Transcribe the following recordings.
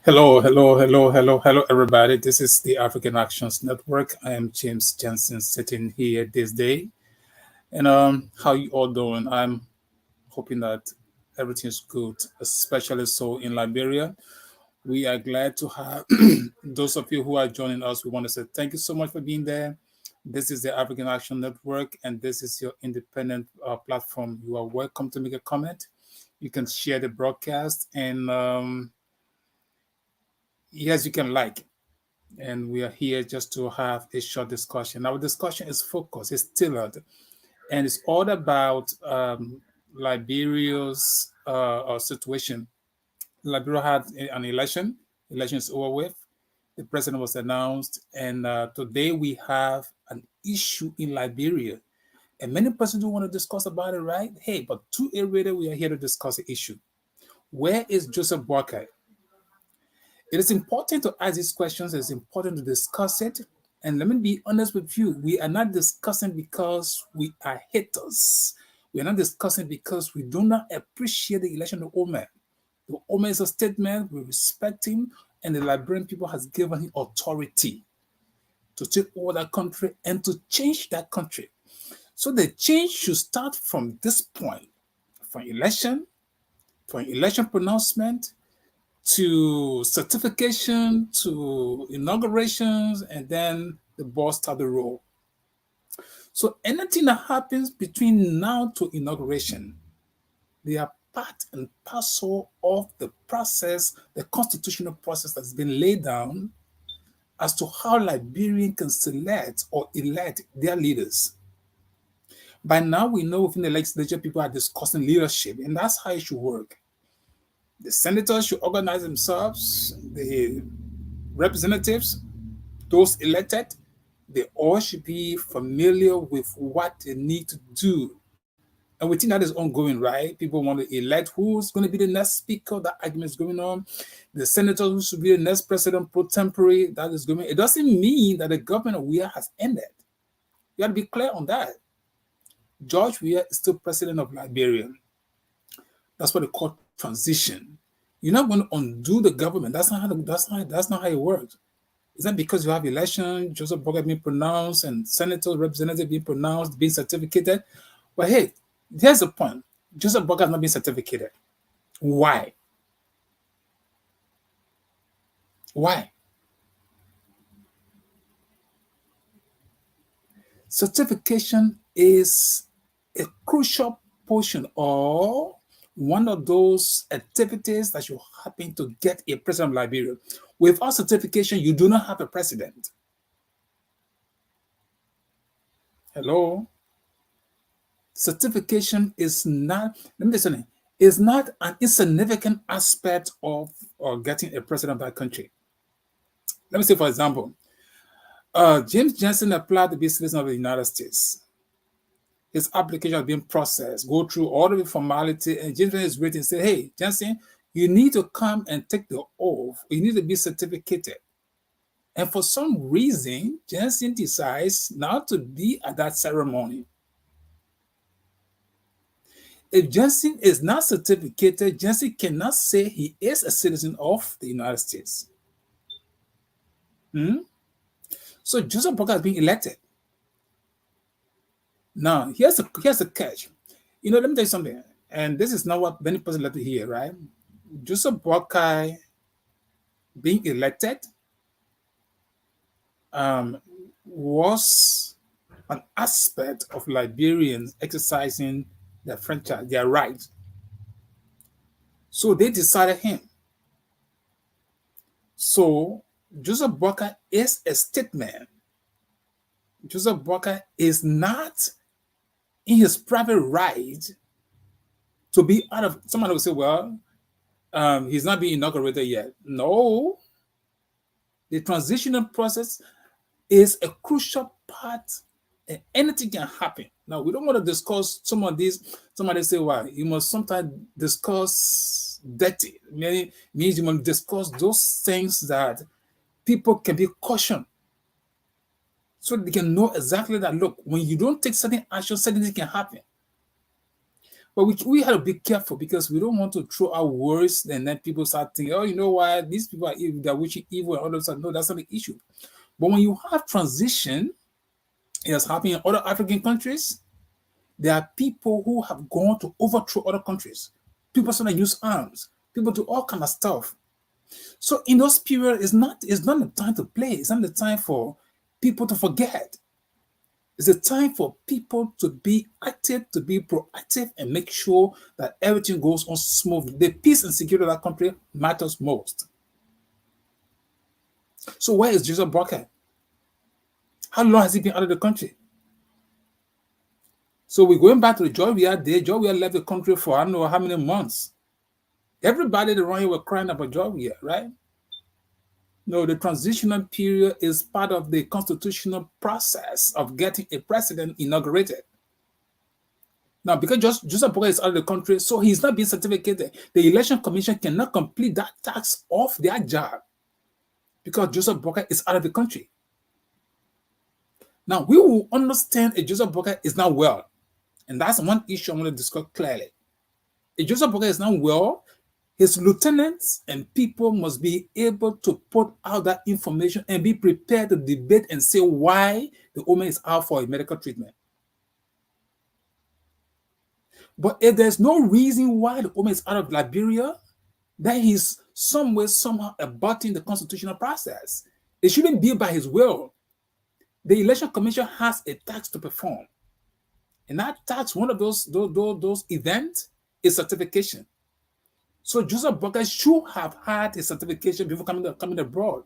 Hello, everybody. This is the African Actions Network. I am James Jensen sitting here this day. And how you all doing? I'm hoping that everything's good, especially so in Liberia. We are glad to have those of you who are joining us. We want to say thank you so much for being there. This is the African Action Network, and this is your independent platform. You are welcome to make a comment. You can share the broadcast, and yes, you can like. And we are here just to have a short discussion. Our discussion is focused, it's tailored, and it's all about Liberia's situation. Liberia had an election. Election is over with. The president was announced, and today we have an issue in Liberia. And many persons do want to discuss about it, right? Hey, but 2 years later, we are here to discuss the issue. Where is Joseph Boakai? It is important to ask these questions. It's important to discuss it. And let me be honest with you. We are not discussing because we are haters. We are not discussing because we do not appreciate the election of Omer. The Omer is a statement. We respect him. And the Liberian people has given him authority to take over that country and to change that country. So the change should start from this point, from election pronouncement, to certification, to inaugurations, and then the ball start to roll. So anything that happens between now to inauguration, they are part and parcel of the process, the constitutional process that's been laid down as to how Liberian can select or elect their leaders. By now, we know within the legislature, people are discussing leadership, and that's how it should work. The senators should organize themselves, the representatives, those elected, they all should be familiar with what they need to do. And we think that is ongoing, right? People want to elect who's going to be the next speaker. That argument is going on. The senators who should be the next president pro tempore, that is going on. It doesn't mean that the government of Weah has ended. You got to be clear on that. George Weah is still president of Liberia. That's what they call transition. You're not going to undo the government. That's not how it works. It's not because you have election, Joseph Boakai being pronounced, and senators, representatives being pronounced, being certificated. But hey, here's the point. Joseph Boakai has not been certificated. Why? Why? Certification is a crucial portion or one of those activities that should happen to get a president of Liberia. Without certification, you do not have a president. Hello? Certification is not, let me tell you, is not an insignificant aspect of getting a president of that country. Let me say, for example, James Jensen applied to be citizen of the United States. His application has been processed, go through all of the formality, and James is waiting and say, hey, Jensen, you need to come and take the oath. You need to be certificated. And for some reason, Jensen decides not to be at that ceremony. If Jensen is not certificated, Jensen cannot say he is a citizen of the United States. So Joseph Boakai has been elected. Now, here's the catch. Let me tell you something. And this is not what many persons like to hear, right? Joseph Boakai being elected was an aspect of Liberians exercising their franchise, their right. So they decided him. So Joseph Boakai is a statement. Joseph Boakai is not in his private right to be out of. Somebody will say, well, he's not being inaugurated yet. No. The transitional process is a crucial part, and anything can happen. Now, we don't want to discuss some of these. Somebody say, well, you must sometimes discuss dirty. Means you must discuss those things that people can be cautioned. So they can know exactly that, look, when you don't take certain action, certain things can happen. But we have to be careful because we don't want to throw out words and then people start thinking, oh, you know what, these people are evil, they're wishing evil and all of that. No, that's not the issue. But when you have transition, it has happened in other African countries. There are people who have gone to overthrow other countries. People started to use arms. People do all kind of stuff. So in those periods, it's not the time to play. It's not the time for people to forget. It's a time for people to be active, to be proactive, and make sure that everything goes on smoothly. The peace and security of that country matters most. So where is Joseph Boakai? How long has he been out of the country? So we're going back to the George Weah day. George Weah left the country for I don't know how many months. Everybody around here were crying about George Weah, right? No, the transitional period is part of the constitutional process of getting a president inaugurated. Now, because Joseph Boakai is out of the country, so he's not being certificated. The Election Commission cannot complete that task of their job because Joseph Boakai is out of the country. Now, we will understand if Joseph Boakai is not well. And that's one issue I want to discuss clearly. If Joseph Boakai is not well, his lieutenants and people must be able to put out that information and be prepared to debate and say why the woman is out for a medical treatment. But if there's no reason why the woman is out of Liberia, then he's somehow abutting the constitutional process. It shouldn't be by his will. The Election Commission has a task to perform. And that task, one of those events is certification. So Joseph Boakai should have had a certification before coming abroad.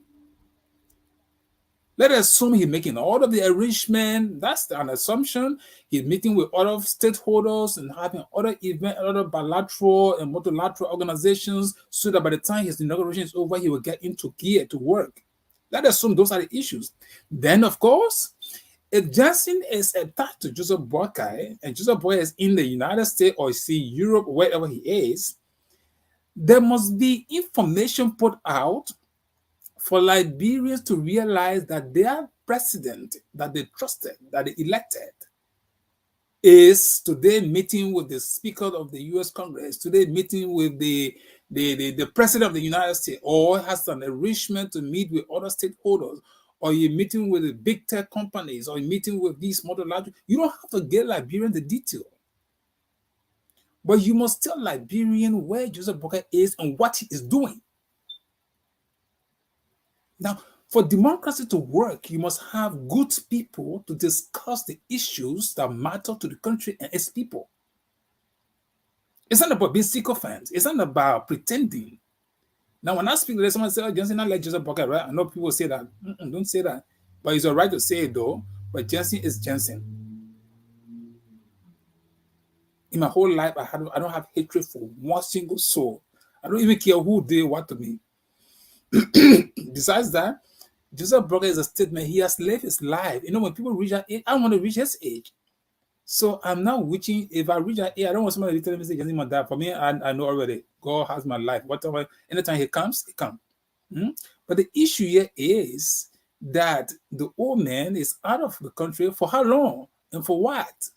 Let us assume he's making all of the arrangement. That's an assumption. He's meeting with other stakeholders and having other events, other bilateral and multilateral organizations, so that by the time his inauguration is over, he will get into gear to work. Let us assume those are the issues. Then, of course, if Johnson is attached to Joseph Boakai and Joseph Boakai is in the United States or Europe, wherever he is, there must be information put out for Liberians to realize that their president that they trusted, that they elected, is today meeting with the Speaker of the U.S. Congress, today meeting with the President of the United States, or has an arrangement to meet with other stakeholders, or you're meeting with the big tech companies, or you're meeting with these multilateral. You don't have to get Liberian the detail. But you must tell Liberian where Joseph Boakai is and what he is doing. Now, for democracy to work, you must have good people to discuss the issues that matter to the country and its people. It's not about being sycophants. It's not about pretending. Now, when I speak to someone say, oh, Johnson, not like Joseph Boakai, right? I know people say that. Don't say that. But it's all right to say it, though. But Johnson is Johnson. In my whole life, I don't have hatred for one single soul. I don't even care who did what to me. Besides that, Joseph Boakai is a statement. He has lived his life. You know, when people reach that age, I want to reach his age. So I'm not wishing, if I reach that age, I don't want somebody to tell me, say, Johnson, that. For me, I know already. God has my life. Whatever, anytime he comes, he comes. But the issue here is that the old man is out of the country for how long and for what?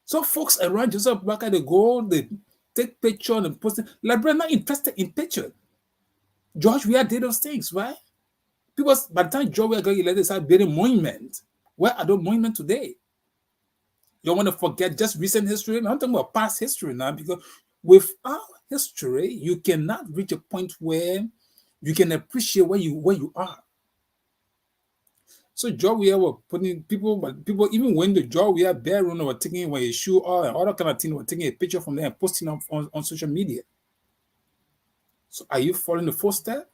So folks around Joseph Boakai, they go, they take picture and post it. Liberia not interested in picture. George Weah did those things, right? Because by the time George Weah got elected, they started building monuments. Where are those monuments today? You want to forget just recent history? I'm talking about past history now, because without history, you cannot reach a point where you can appreciate where you are. So George Weah were putting people even when the George Weah bedroom were taking when his shoe off and all that kind of thing, were taking a picture from there and posting on social media. So are you following the footsteps?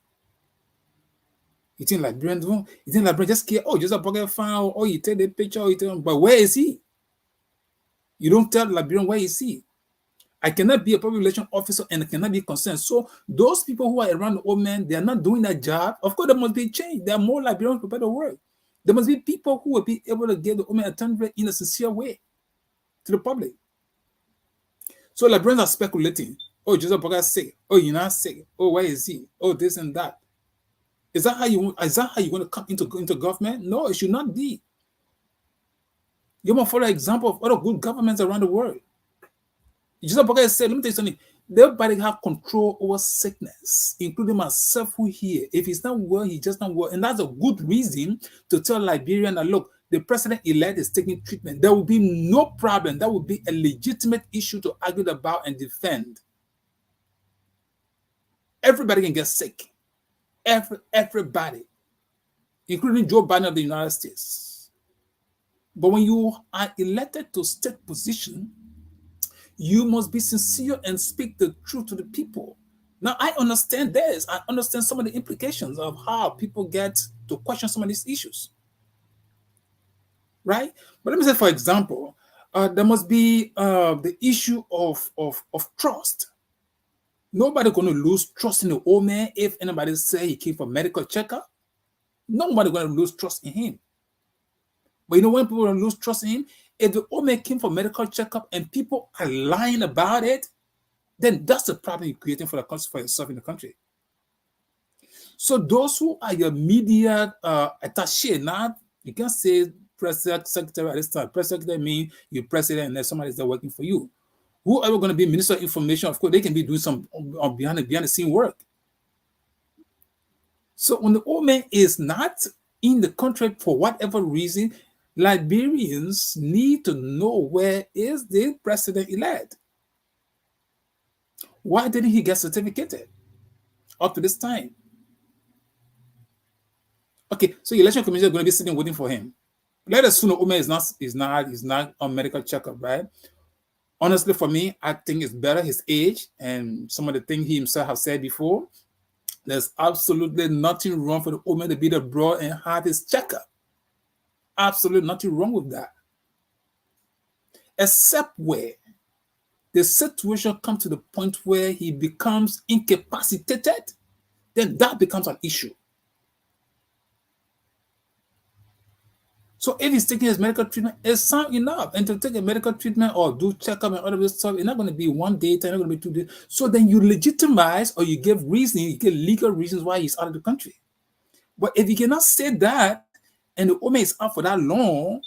You think Liberian do? You think Liberian just care? Oh, just a pocket found. Oh, you take the picture. But where is he? You don't tell Liberian where is he. I cannot be a public relations officer and I cannot be concerned. So those people who are around the old man, they are not doing that job. Of course, there must be change. There are more Liberians prepared to work. There must be people who will be able to give the old man attention in a sincere way to the public. So Liberians are speculating. Oh, Joseph Boakai is sick. Oh, you're not sick. Oh, where is he? Oh, this and that. Is that how you want to come into government? No, it should not be. You must follow example of other good governments around the world. Joseph Boakai said, let me tell you something. Everybody have control over sickness, including myself who here. If he's not well, he's just not well. And that's a good reason to tell Liberian that, look, the president-elect is taking treatment. There will be no problem. That will be a legitimate issue to argue about and defend. Everybody can get sick. Everybody, including Joe Biden of the United States. But when you are elected to state position, you must be sincere and speak the truth to the people. Now, I understand this. I understand some of the implications of how people get to question some of these issues. Right? But let me say, for example, there must be the issue of trust. Nobody going to lose trust in the old man if anybody say he came for medical checkup. Nobody going to lose trust in him. But you know when people lose trust in him? If the old man came for medical checkup and people are lying about it, then that's the problem you're creating for the country, for yourself in the country. So those who are your media attaché, not you can't say president, secretary at this time. Press secretary means you're president and there's somebody that's working for you. Whoever going to be minister of information, of course, they can be doing some behind the scene work. So when the old man is not in the country for whatever reason, Liberians need to know where is the president-elect. Why didn't he get certificated up to this time? Okay, so the election commission is going to be sitting waiting for him. Let us assume the old man is not on medical checkup, right? Honestly, for me, I think it's better his age and some of the things he himself has said before. There's absolutely nothing wrong for the old man to be abroad and have his checkup. Absolutely nothing wrong with that. Except where the situation comes to the point where he becomes incapacitated, then that becomes an issue. So if he's taking his medical treatment, it's sound enough. And to take a medical treatment or do checkup and all of this stuff, it's not going to be 1 day, it's not going to be 2 days. So then you legitimize or you give reason, you give legal reasons why he's out of the country. But if you cannot say that, and the woman is out for that long,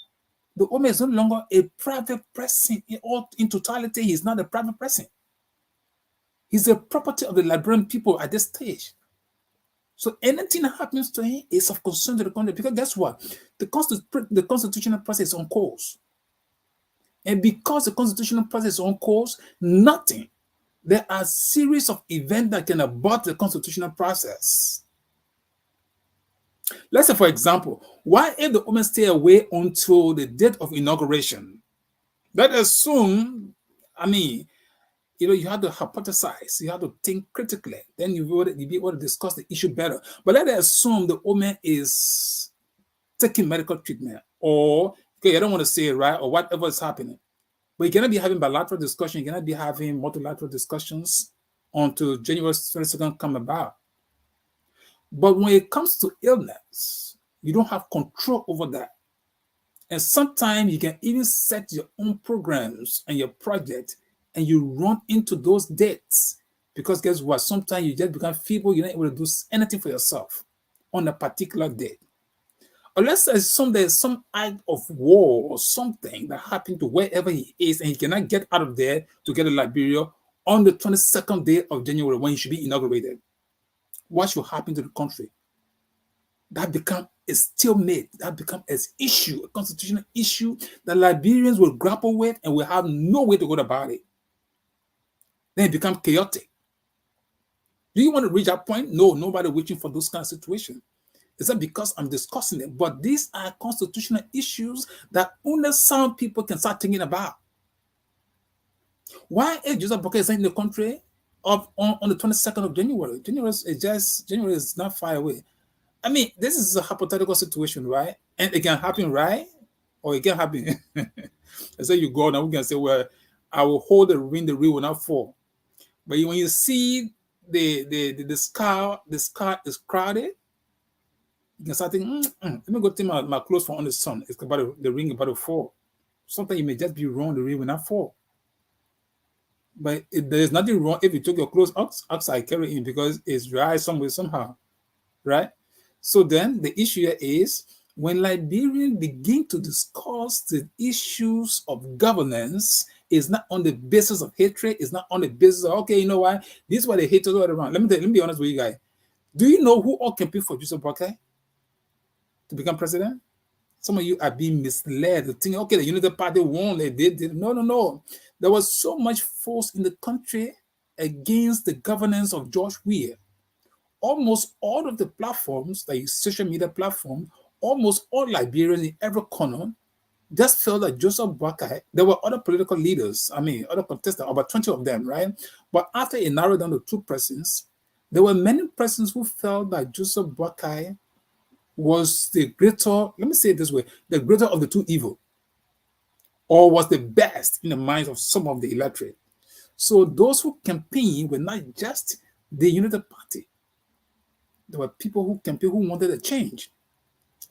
the woman is no longer a private person. In totality, he's not a private person. He's a property of the Liberian people at this stage. So anything that happens to him is of concern to the country, because guess what? The constitutional process is on course. And because the constitutional process is on course, there are a series of events that can abort the constitutional process. Let's say, for example, why if the woman stay away until the date of inauguration? That assume, you have to hypothesize, you have to think critically, then you'll be able to discuss the issue better. But let us assume the woman is taking medical treatment, or okay, I don't want to say it, right, or whatever is happening. But you cannot be having bilateral discussion, you cannot be having multilateral discussions until January 22nd come about. But when it comes to illness, you don't have control over that. And sometimes you can even set your own programs and your project, and you run into those dates. Because guess what? Sometimes you just become feeble, you're not able to do anything for yourself on a particular date. Or let's assume there's some act of war or something that happened to wherever he is, and he cannot get out of there to get to Liberia on the 22nd day of January when he should be inaugurated. What should happen to the country? That becomes a stalemate. That becomes an issue, a constitutional issue that Liberians will grapple with and will have no way to go about it. Then it becomes chaotic. Do you want to reach that point? No, nobody reaching for those kind of situations. It's not because I'm discussing it, but these are constitutional issues that only some people can start thinking about. Why is Joseph Boakai is in the country on the 22nd of January? January is not far away. This is a hypothetical situation, right? And it can happen, right? Or it can happen. I say you go now, we can say, well, I will hold the ring will not fall. But when you see the sky is crowded, you can start thinking, let me go take my clothes from on the sun. It's about the ring about to fall. Sometimes you may just be wrong, the ring will not fall. But there is nothing wrong if you took your clothes outside, carry in, because it's dry somewhere somehow, right? So then the issue here is, When Liberians begin to discuss the issues of governance, it's not on the basis of hatred, it's not on the basis of, okay, you know what, this is what they hate all around. Let me be honest with you guys. Do you know who all campaigned for Joseph Boakai to become president? Some of you are being misled to think, okay, the Unity Party won, they did. No, no, no. There was so much force in the country against the governance of George Weah. Almost all of the platforms, like social media platform, almost all Liberians in every corner just felt that Joseph Boakai, there were other political leaders, other contestants, about 20 of them, right? But after it narrowed down to two persons, there were many persons who felt that Joseph Boakai was the greater, let me say it this way, the greater of the two evil, or was the best in the minds of some of the electorate. So those who campaigned were not just the Unity Party. There were people who campaigned who wanted a change.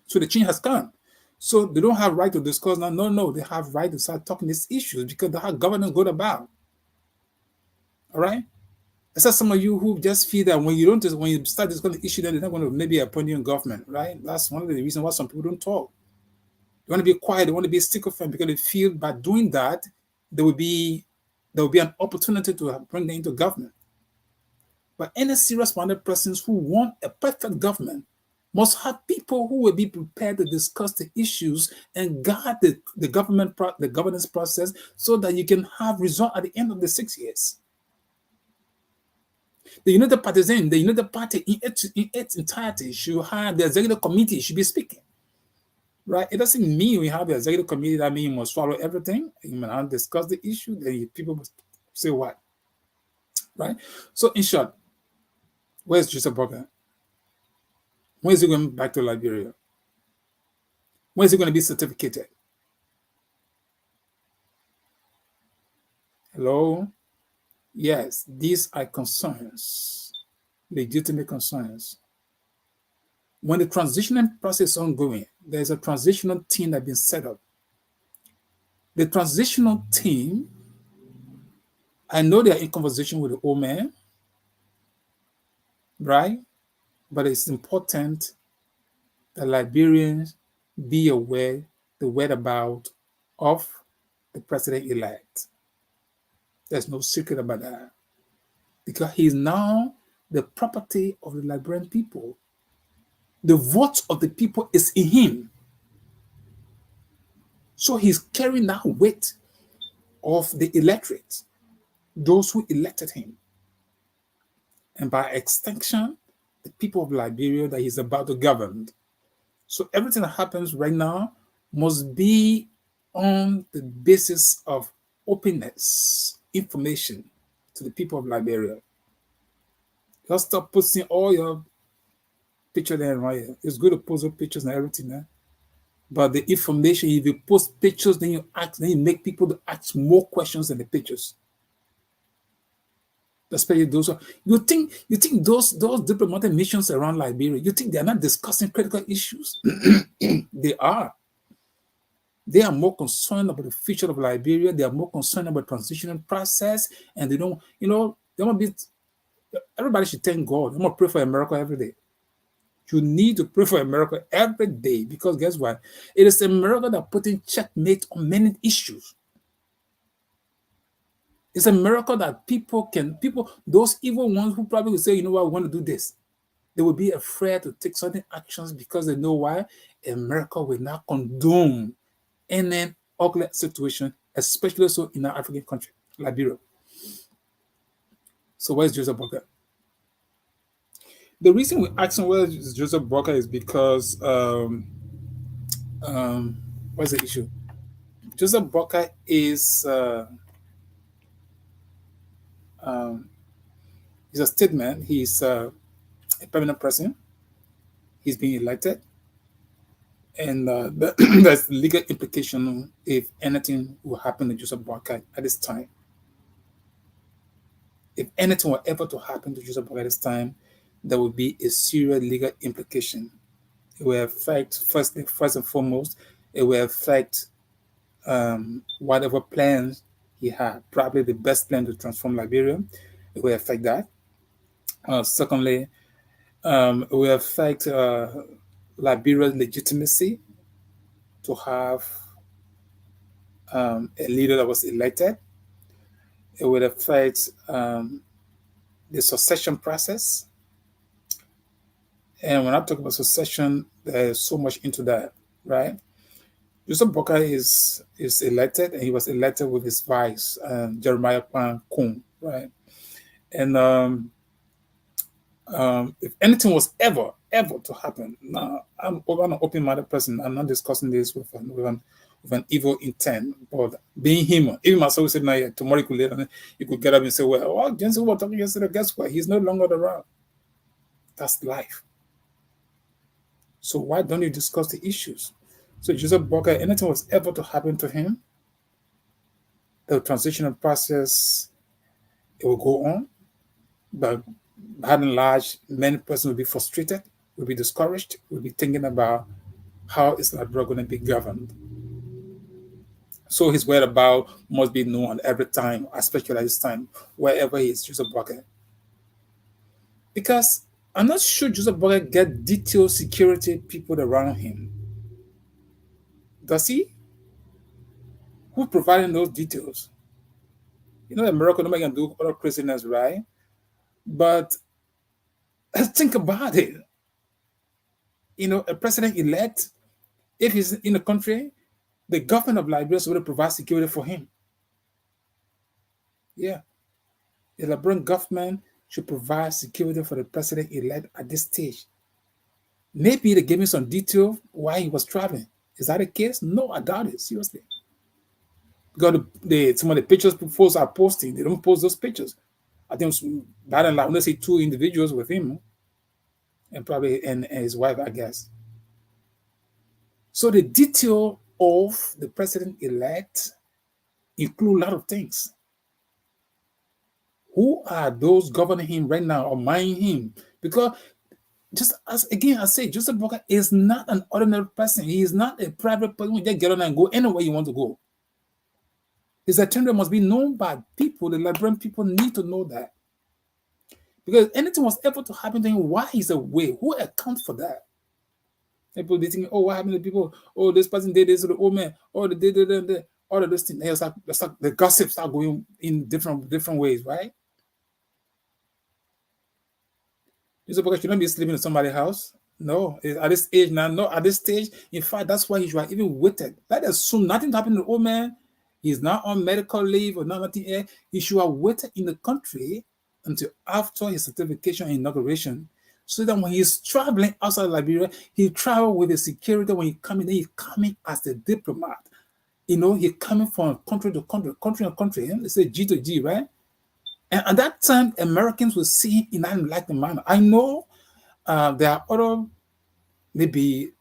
So the change has come. So they don't have right to discuss now. No, they have right to start talking these issues because that's how governance go about. All right? Except some of you who just feel that when you start discussing the issue, then they're not going to maybe appoint you in government, right? That's one of the reasons why some people don't talk. They want to be quiet, they want to be sycophant because they feel by doing that, there will be an opportunity to bring them into government. But any serious-minded persons who want a perfect government must have people who will be prepared to discuss the issues and guide the governance process so that you can have result at the end of the 6 years. The United Party in its entirety should have the executive committee should be speaking. Right? It doesn't mean we have the executive committee that means you must swallow everything. You must discuss the issue, then people must say what. Right? So in short, where's Joseph Boakai? When is he going back to Liberia? When is he going to be certificated? Hello? Yes, these are concerns, legitimate concerns. When the transitioning process is ongoing, there's a transitional team that's been set up. The transitional team, I know they're in conversation with the old man, right? But it's important that Liberians be aware the whereabouts of the president-elect. There's no secret about that. Because he's now the property of the Liberian people. The vote of the people is in him. So he's carrying that weight of the electorate, those who elected him. And by extension, the people of Liberia that he's about to govern. So everything that happens right now must be on the basis of openness, information to the people of Liberia. Just stop posting all your pictures there right here. It's good to post your pictures and everything there. But the information, if you post pictures, then you make people to ask more questions than the pictures. Especially those you think those diplomatic missions around Liberia, you think they're not discussing critical issues? They are. They are more concerned about the future of Liberia. They are more concerned about transitioning process, and they don't, they want to be. Everybody should thank God. I'm gonna pray for America every day. You need to pray for America every day because guess what? It is America that putting checkmate on many issues. It's a miracle that those evil ones who probably will say, you know what, we want to do this. They will be afraid to take certain actions because they know why? America will not condone any ugly situation, especially so in our African country, Liberia. So where's Joseph Boakai? The reason we ask him where is Joseph Boakai is because what's the issue? Joseph Boakai is he's a statement. He's a permanent president. He's being elected. And there's legal implication if anything will happen to Joseph Boakai at this time. If anything were ever to happen to Joseph Boakai at this time, there will be a serious legal implication. It will affect, first and foremost, it will affect whatever plans he had. Probably the best plan to transform Liberia. It will affect that. Secondly, it will affect Liberia's legitimacy to have a leader that was elected. It would affect the succession process. And when I talk about succession, there's so much into that, right? Joseph Boakai is elected, and he was elected with his vice, Jeremiah Kwan Kung, right? And if anything was ever to happen, now I'm an open-minded person. I'm not discussing this with an evil intent, but being human. Even myself said, "Now, tomorrow you could get up and say, well, Jensen was talking yesterday. Guess what? He's no longer around." That's life. So why don't you discuss the issues? So Joseph Boakai, anything was ever to happen to him, the transitional process, it will go on, but by and large, many persons will be frustrated, will be discouraged, will be thinking about how is Liberia going to be governed. So his whereabouts must be known every time, especially at this time, wherever he is, Joseph Boakai. Because I'm not sure Joseph Boakai get detailed security people around him. Does he? Who providing those details? You know, America, nobody can do other craziness, right? But think about it. You know, a president-elect, if he's in the country, the government of Liberia is going to provide security for him. Yeah. The Liberian government should provide security for the president-elect at this stage. Maybe they gave me some detail why he was traveling. Is that the case? No, I doubt it, seriously. Because some of the pictures folks are posting, they don't post those pictures. I think bad and loud, let's say 2 individuals with him and probably and his wife, I guess. So the detail of the president-elect include a lot of things. Who are those governing him right now or minding him? Because just as again I say, Joseph Boakai is not an ordinary person. He is not a private person who just get on and go anywhere you want to go. His itinerary must be known by people. The Liberian people need to know that. Because anything was ever to happen to him, why he's away? Who accounts for that? People they think, oh, what happened to people? Oh, this person did this to the old man. Oh, they did all of those things. It's like the gossip start going in different ways, right? Because you don't be sleeping in somebody's house. No, at this age now, no, at this stage, in fact, that's why he should have even waited. Let us assume nothing happened to the old man. He's not on medical leave or nothing. He should have waited in the country until after his certification and inauguration, so that when he's traveling outside Liberia, he travel with the security. When he coming, he's coming as a diplomat. You know, he's coming from country to country, country to country. It's a G to G, right? And at that time, Americans will see him in an like manner. I know there are other maybe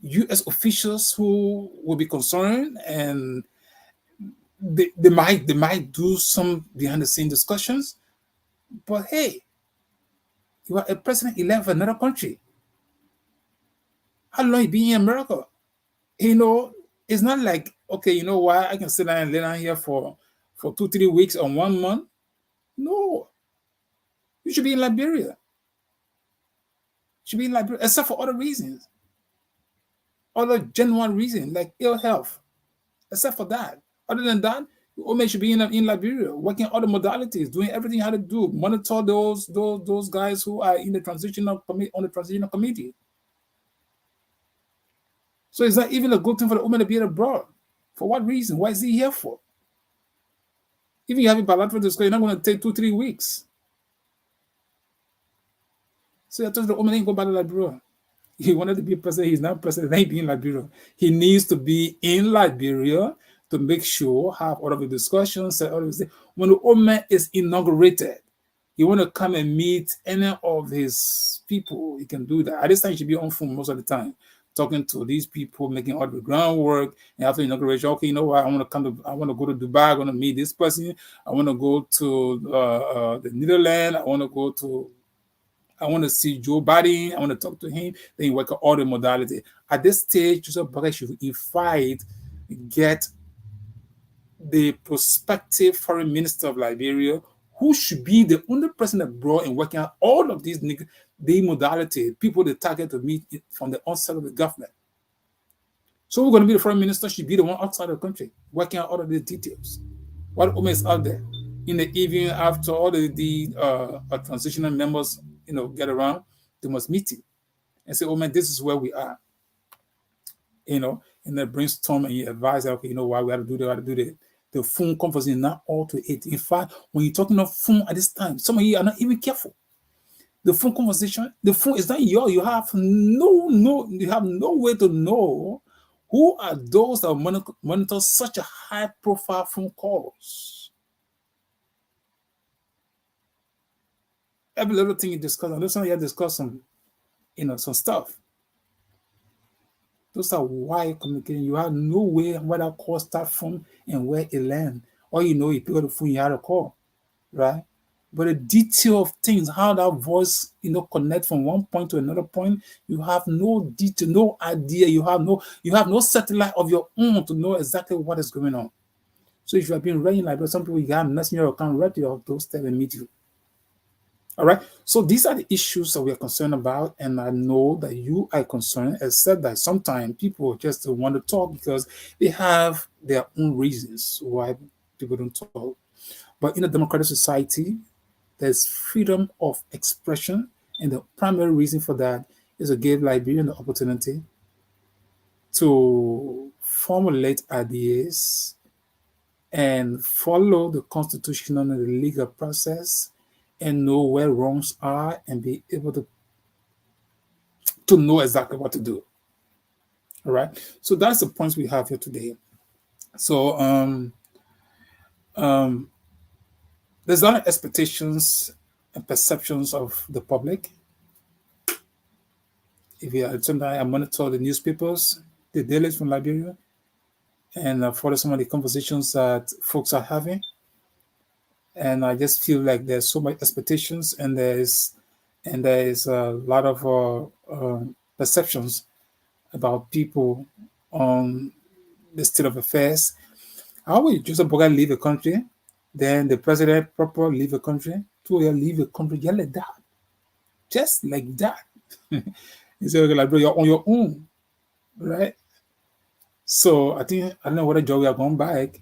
U.S. officials who will be concerned, and they might do some behind the scene discussions. But hey, you are a president-elect of another country. How long you been in America? You know, it's not like, okay, you know why I can sit down and lay down here for 2-3 weeks or 1 month. No, you should be in Liberia. You should be in Liberia, except for other reasons, other genuine reasons like ill health. Except for that, other than that, women should be in Liberia, working other modalities, doing everything how to do, monitor those guys who are in the transitional committee on the transitional committee. So it's not even a good thing for the woman to be abroad. For what reason? Why is he here for? Even you have a bilateral discussion, you're not going to take 2-3 weeks. So I told the woman ain't go back to Liberia. He wanted to be president. He's not president. He ain't be in Liberia. He needs to be in Liberia to make sure, have all of the discussions. When the old man is inaugurated, you want to come and meet any of his people, he can do that. At this time, he should be on phone most of the time, talking to these people, making all the groundwork. And after inauguration, okay, you know what? I want to go to Dubai. I want to meet this person. I want to go to the Netherlands. I want to see Joe Biden. I want to talk to him. Then you work out all the modality. At this stage, Joseph Boakai should invite, get the prospective foreign minister of Liberia who should be the only person that brought and working out all of these the modality, people they target to meet from the onset of the government. So we're going to be the foreign minister should be the one outside of the country, working out all of these details. While Oma is out there, in the evening after all the transitional members, get around, they must meet him and say, oh man, this is where we are. And then brainstorm and you advise, okay, why we have to do that, we have to do that. The phone conversation not all to it. In fact, when you're talking on phone at this time, some of you are not even careful. The phone conversation, the phone is not yours. You have no way to know who are those that monitor such a high-profile phone calls. Every little thing you discuss, and listen, you discuss some stuff. Those are why communicating. You have no way where that call start from and where it land. All you pick up the phone, you had a call, right? But the detail of things, how that voice, connect from one point to another point, you have no detail, no idea. You have no satellite of your own to know exactly what is going on. So if you have been reading like some people, you have nothing in your account, read your doorstep and meet you. All right. So these are the issues that we are concerned about. And I know that you are concerned, except that sometimes people just want to talk because they have their own reasons why people don't talk. But in a democratic society, there's freedom of expression. And the primary reason for that is to give Liberians the opportunity to formulate ideas and follow the constitutional and the legal process and know where wrongs are and be able to know exactly what to do. All right. So that's the points we have here today. So there's a lot of expectations and perceptions of the public. If you sometimes I monitor the newspapers, the dailies from Liberia, and follow some of the conversations that folks are having. And I just feel like there's so much expectations, and there is a lot of perceptions about people on the state of affairs. How will Joseh Boakai leave a country? Then the president proper leave a country. Two years leave a country just like that. Just like that. You say, okay, like, bro, you're on your own, right? So I don't know what a job we are going back.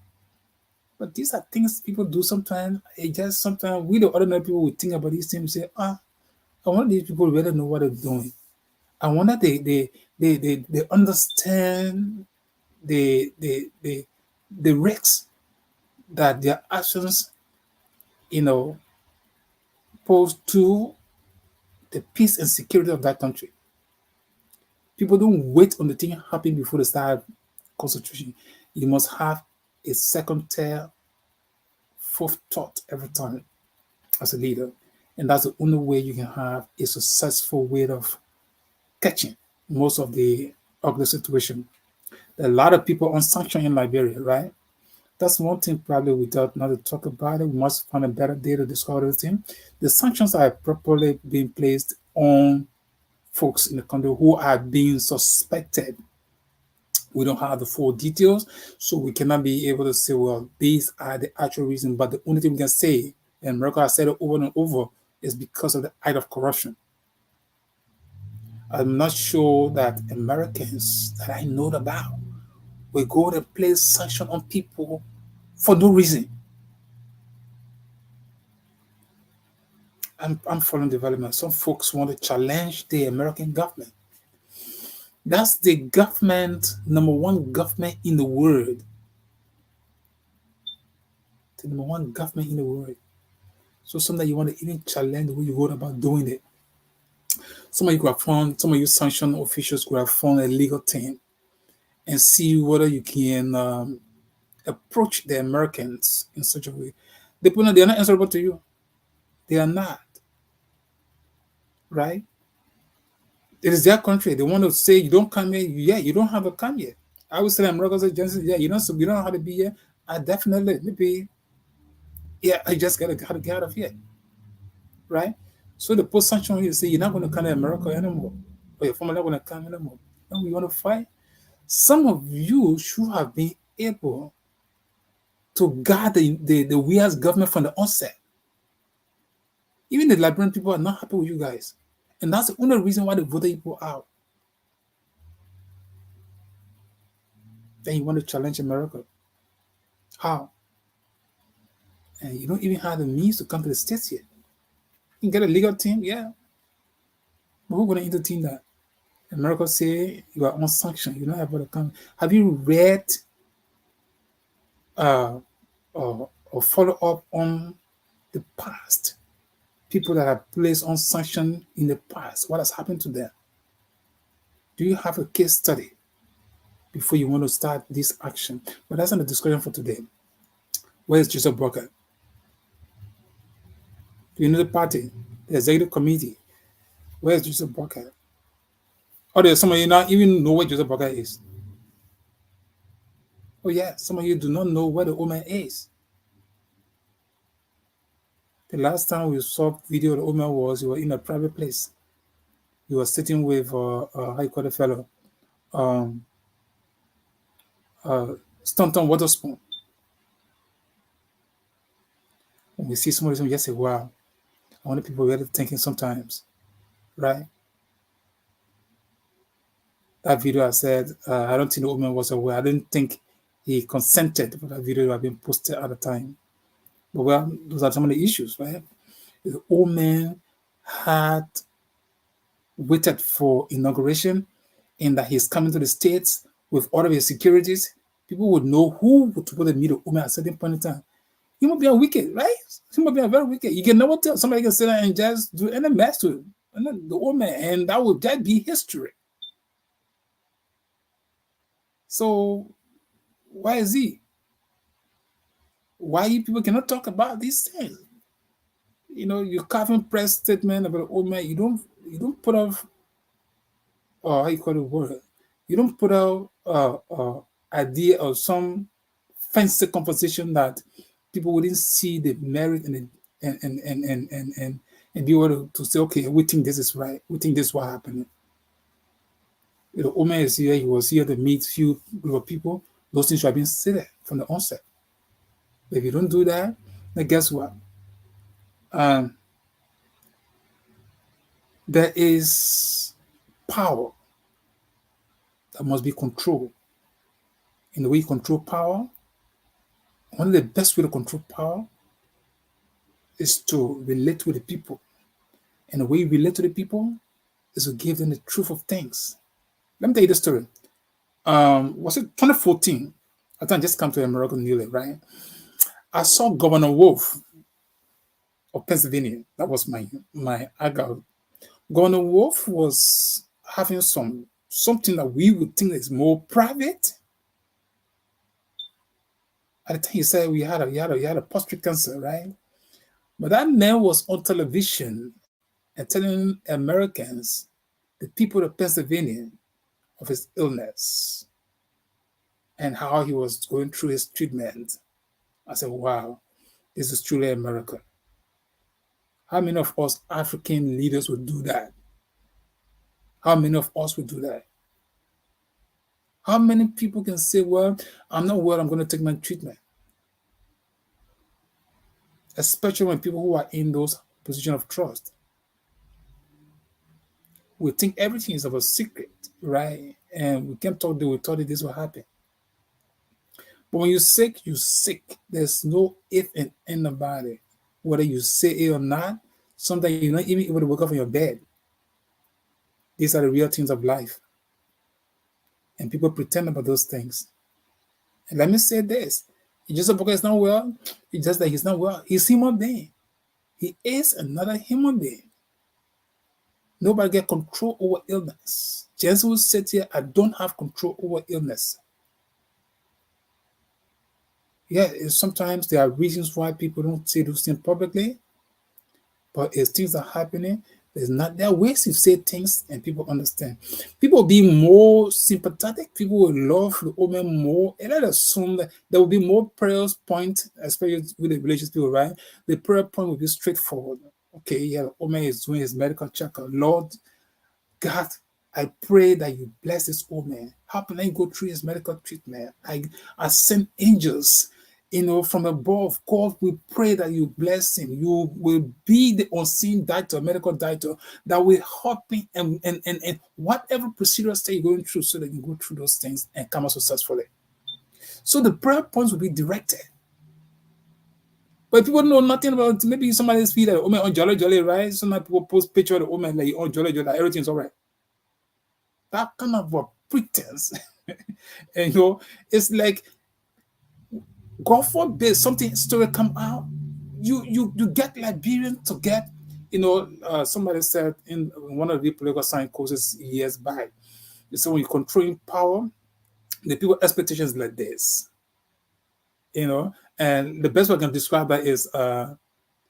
But these are things people do sometimes. Sometimes we the ordinary people will think about these things and say, I wonder these people really know what they're doing. I wonder they understand the risks that their actions, pose to the peace and security of that country. People don't wait on the thing happening before they start constitution. You must have a second tier, fourth thought every time as a leader. And that's the only way you can have a successful way of catching most of the ugly situation. There are a lot of people on sanction in Liberia, right? That's one thing probably without not to talk about it. We must find a better day to discover the thing. The sanctions are properly being placed on folks in the country who are being suspected. We don't have the full details, so we cannot be able to say, well, these are the actual reasons. But the only thing we can say, and America has said it over and over, is because of the act of corruption. I'm not sure that Americans that I know about will go and place sanction on people for no reason. I'm following development. Some folks want to challenge the American government. That's the government, number one government in the world. The number one government in the world. So sometimes you want to even challenge the way you go about doing it. Some of you sanction officials could have formed a legal team and see whether you can approach the Americans in such a way. They are not answerable to you. They are not. Right? It is their country. They want to say you don't come here. Yeah, you don't have to come here. I would say Americans are Johnson. Yeah, you don't know how to be here. I definitely maybe. Yeah, I just gotta get out of here. Right? So the post sanction you say you're not going to come to America anymore, or your family not going to come anymore. And we want to fight. Some of you should have been able to guard the we as government from the onset. Even the Liberian people are not happy with you guys. And that's the only reason why they voted you out. Then you want to challenge America. How? And you don't even have the means to come to the States yet. You can get a legal team, yeah. But who's going to entertain that? America say you are unsanctioned. You don't have to come. Have you read or follow up on the past? People that have placed unsanctioned in the past, what has happened to them? Do you have a case study before you want to start this action? But that's not the discussion for today. Where is Joseph Boakai? Do you know the party, the executive committee? Where is Joseph Boakai? Or there's some of you not even know where Joseph Boakai is. Oh yeah, some of you do not know where the woman is. The last time we saw video of the woman was you were in a private place. You were sitting with how you call the fellow, Stanton Waterspoon. When we see somebody, we just say, wow. I wonder people really thinking sometimes, right? That video I said, I don't think the woman was aware. I didn't think he consented for that video to have been posted at the time. But well, those are some of the issues, right? The old man had waited for inauguration and that he's coming to the States with all of his securities. People would know who would supposed to meet the woman at a certain point in time. He might be a wicked, right? He might be a very wicked. You can never tell. Somebody can sit there and just do any mess to him. And then the old man, and that would just be history. So why is he? Why you people cannot talk about these things? You know, you carving press statement about the old man. You don't put out how you call the word. You don't put out idea of some fancy conversation that people wouldn't see the merit and be able to say, okay, we think this is right. We think this is what happened. You know, Omer is here. He was here to meet few group of people. Those things should have been said from the onset. But if you don't do that, then guess what? There is power that must be controlled. In the way you control power, one of the best way to control power is to relate with the people. And the way you relate to the people is to give them the truth of things. Let me tell you the story. Was it 2014? I think I just come to America newly, right? I saw Governor Wolf of Pennsylvania. That was my agile. Governor Wolf was having something that we would think is more private. At the time, he said he had a prostate cancer, right? But that man was on television and telling Americans, the people of Pennsylvania, of his illness and how he was going through his treatment. I said, wow, this is truly America. How many of us African leaders would do that? How many of us would do that? How many people can say, well, I'm not well, I'm going to take my treatment? Especially when people who are in those positions of trust. We think everything is of a secret, right? And we can't talk, we thought this will happen. But when you're sick, you're sick. There's no if and end about it. Whether you say it or not, sometimes you're not even able to wake up from your bed. These are the real things of life. And people pretend about those things. And let me say this. Joseph Boakai is not well. It's just that he's not well. He's a human being. He is another human being. Nobody get control over illness. Jesus will say here, I don't have control over illness. Yeah, sometimes there are reasons why people don't say those things publicly, but if things are happening, there are ways to say things and people understand. People will be more sympathetic. People will love the woman more. And let's assume that there will be more prayer point, especially with the religious people, right? The prayer point will be straightforward. Okay, yeah, the woman is doing his medical checkup. Lord God, I pray that you bless this old man. How can I go through his medical treatment? I send angels from above, God will pray that you bless him. You will be the unseen doctor, medical doctor that will help him and whatever procedure state you're going through so that you go through those things and come out successfully. So the prayer points will be directed. But people know nothing about maybe somebody's feed that on jolly jolly, right? Some people post picture of the woman like on jolly jolly, everything's all right. That kind of a pretense. And it's like God forbid something story come out. You get Liberian to get, somebody said in one of the political science courses years back, you said when you're controlling power, the people expectations like this, and the best way I can describe that is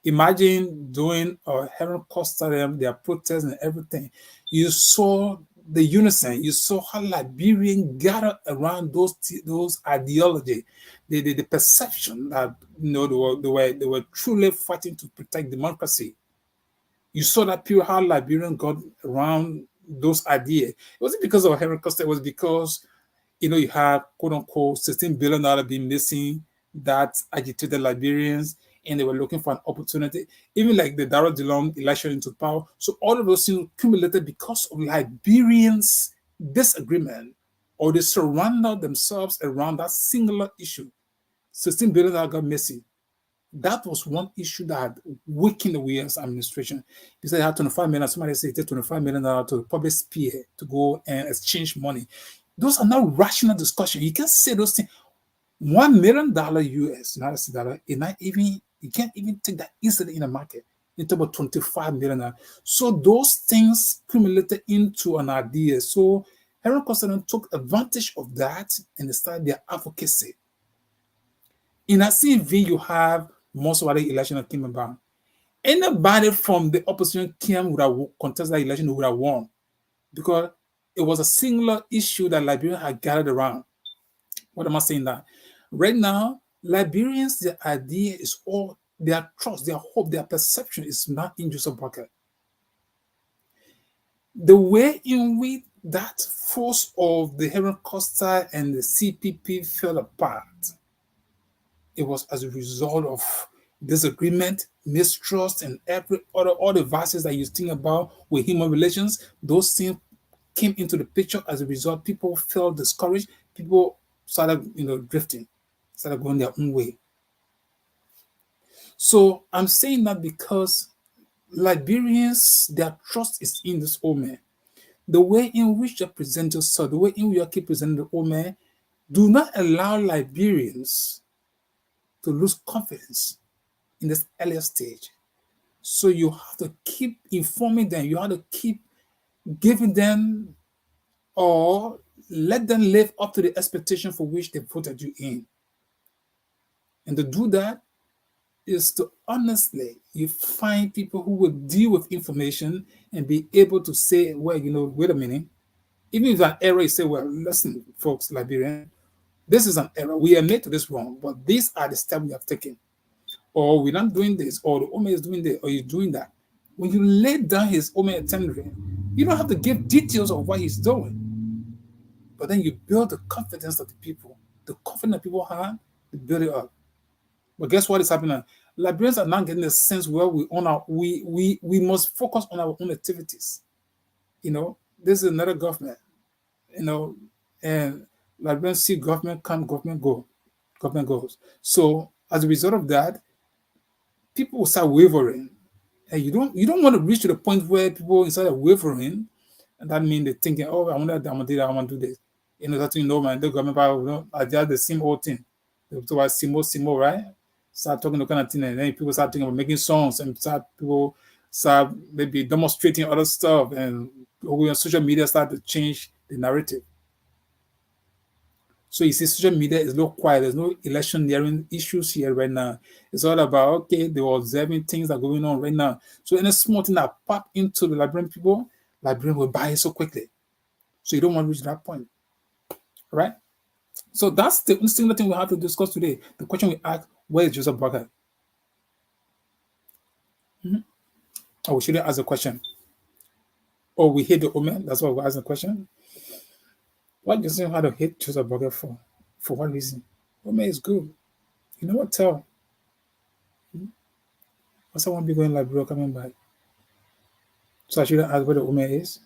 imagine doing or having Costa them, their protests and everything. You saw the unison. You saw how Liberian gathered around those ideology, the perception that they were truly fighting to protect democracy. You saw that pure how Liberian got around those ideas. It wasn't because of Henry Costa. It was because you had quote unquote $16 billion being missing that agitated Liberians, and they were looking for an opportunity, even like the Darrell DeLong election into power. So all of those things accumulated because of Liberians' disagreement, or they surrounded themselves around that singular issue. $16 billion got missing. That was one issue that had weakened the Williams administration. He said they had 25 million. Somebody said it took $25 million to the public sphere to go and exchange money. Those are not rational discussions. You can't say those things. $1 million US, United States dollar, you can't even take that easily in the market. It's about $25 million. So those things accumulated into an idea. So Henry Costa took advantage of that and they started their advocacy. In that same vein, you have most of the election that came about. Anybody from the opposition came would have contested that election, who would have won, because it was a singular issue that Liberia had gathered around. What am I saying that? Right now, Liberians, their idea is all, their trust, their hope, their perception is not in Joseph Boakai. The way in which that force of the Henry Costa and the CPP fell apart, it was as a result of disagreement, mistrust, and all the vices that you think about with human relations. Those things came into the picture. As a result, people felt discouraged. People started, drifting, started going their own way. So I'm saying that because Liberians, their trust is in this old man. The way in which you present yourself, the way in which you keep presenting the old man, do not allow Liberians to lose confidence in this earlier stage. So you have to keep informing them. You have to keep giving them, or let them live up to the expectation for which they voted you in. And to do that is to honestly, you find people who will deal with information and be able to say, well, wait a minute. Even if an error, you say, well, listen, folks, Liberian, this is an error. We admit to this wrong, but these are the steps we have taken. Or we're not doing this, or the Ome is doing this, or you're doing that. When you lay down his Ome itinerary, you don't have to give details of what he's doing. But then you build the confidence of the people. The confidence people have, you build it up. But guess what is happening? Liberians are not getting a sense where we must focus on our own activities. This is another government, and Liberians see government come, government go, government goes. So as a result of that, people will start wavering. And you don't want to reach to the point where people instead of wavering, and that means they're thinking, oh, I want to do that, I want to do this. That's man, the government power, I just the same old thing. They talk about Simo, right? Start talking the kind of thing, and then people start thinking about making songs, and people start maybe demonstrating other stuff, and on social media start to change the narrative. So you see, social media is not quiet. There's no electioneering issues here right now. It's all about, okay, they were observing things that are going on right now. So any small thing that pop into the Liberian people, Liberian will buy it so quickly. So you don't want to reach that point, right? So that's the single thing we have to discuss today. The question we ask, where is Joseph Boakai? Oh, we shouldn't ask the question. Oh, we hate the Omen. That's why we're asking the question. What do you think how to hate Joseph Boakai for? For what reason? Omen is good. You know what? Tell. What's someone be going Liberia coming back? So I shouldn't ask where the woman is.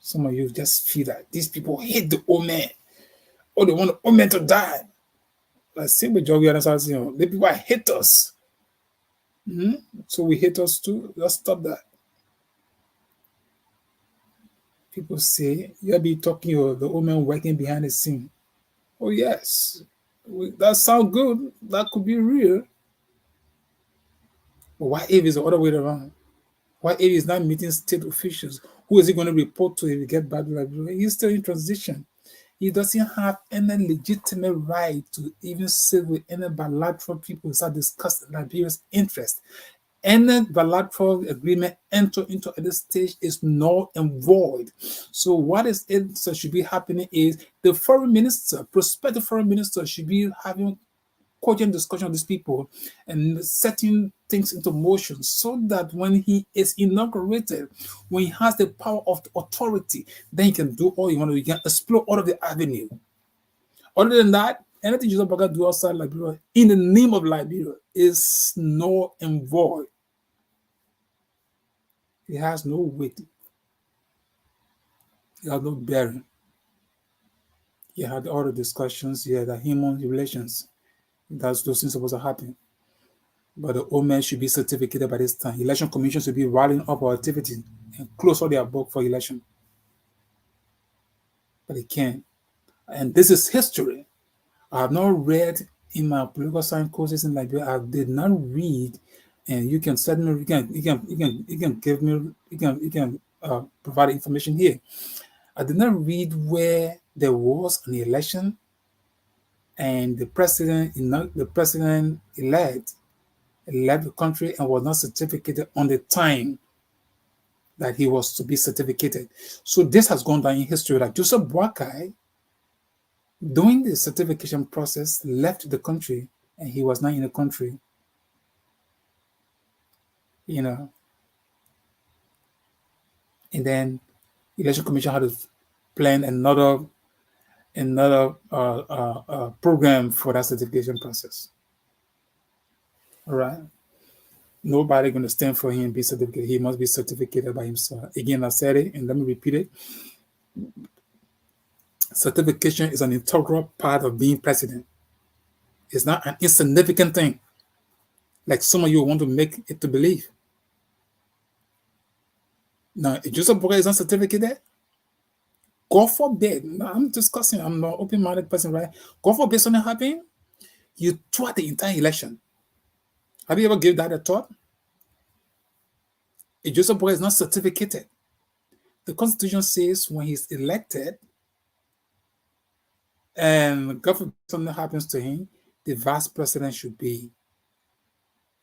Some of you just feel that these people hate the old man, or they want the old man to die. Like same with Jogi and Assassin, the people hate us. So we hate us too. Let's stop that. People say you'll be talking of the old man working behind the scene. Oh yes, that sounds good. That could be real. But what if it's the other way around? What if he's not meeting state officials? Who is he going to report to if he get bad Liberia? He's still in transition. He doesn't have any legitimate right to even sit with any bilateral people to discuss Liberia's interest. Any bilateral agreement entered into at this stage is null and void. So what is it that should be happening is the foreign minister, prospective foreign minister, should be having cogent discussion with these people and setting things into motion so that when he is inaugurated, when he has the power of the authority, then he can do all he wants. He can explore all of the avenue. Other than that, anything Joseph Boakai do outside Liberia in the name of Liberia is null and void. It has no weight. It has no bearing. He had all the discussions, he had the human relations. That's those things supposed to happen. But the old man should be certificated by this time. Election commission should be rallying up our activity and close all their book for election. But they can't. And this is history. I have not read in my political science courses in Liberia. I did not read, and you can certainly you can give me you can provide information here. I did not read where there was an election and the president elect left the country and was not certificated on the time that he was to be certificated. So this has gone down in history that Joseph Boakai, during the certification process, left the country and he was not in the country. And then election commission had to plan another program for that certification process. All right. Nobody going to stand for him and be certificated. He must be certificated by himself. Again, I said it, and let me repeat it. Certification is an integral part of being president. It's not an insignificant thing, like some of you want to make it to believe. Now, if Joseph Boakai is not certificated, God forbid. Now, I'm discussing. I'm an open-minded person, right? God forbid something happen, you thwart the entire election. Have you ever given that a thought? If Joseph Boakai is not certificated, the Constitution says when he's elected and God forbid something happens to him, the vice president should be,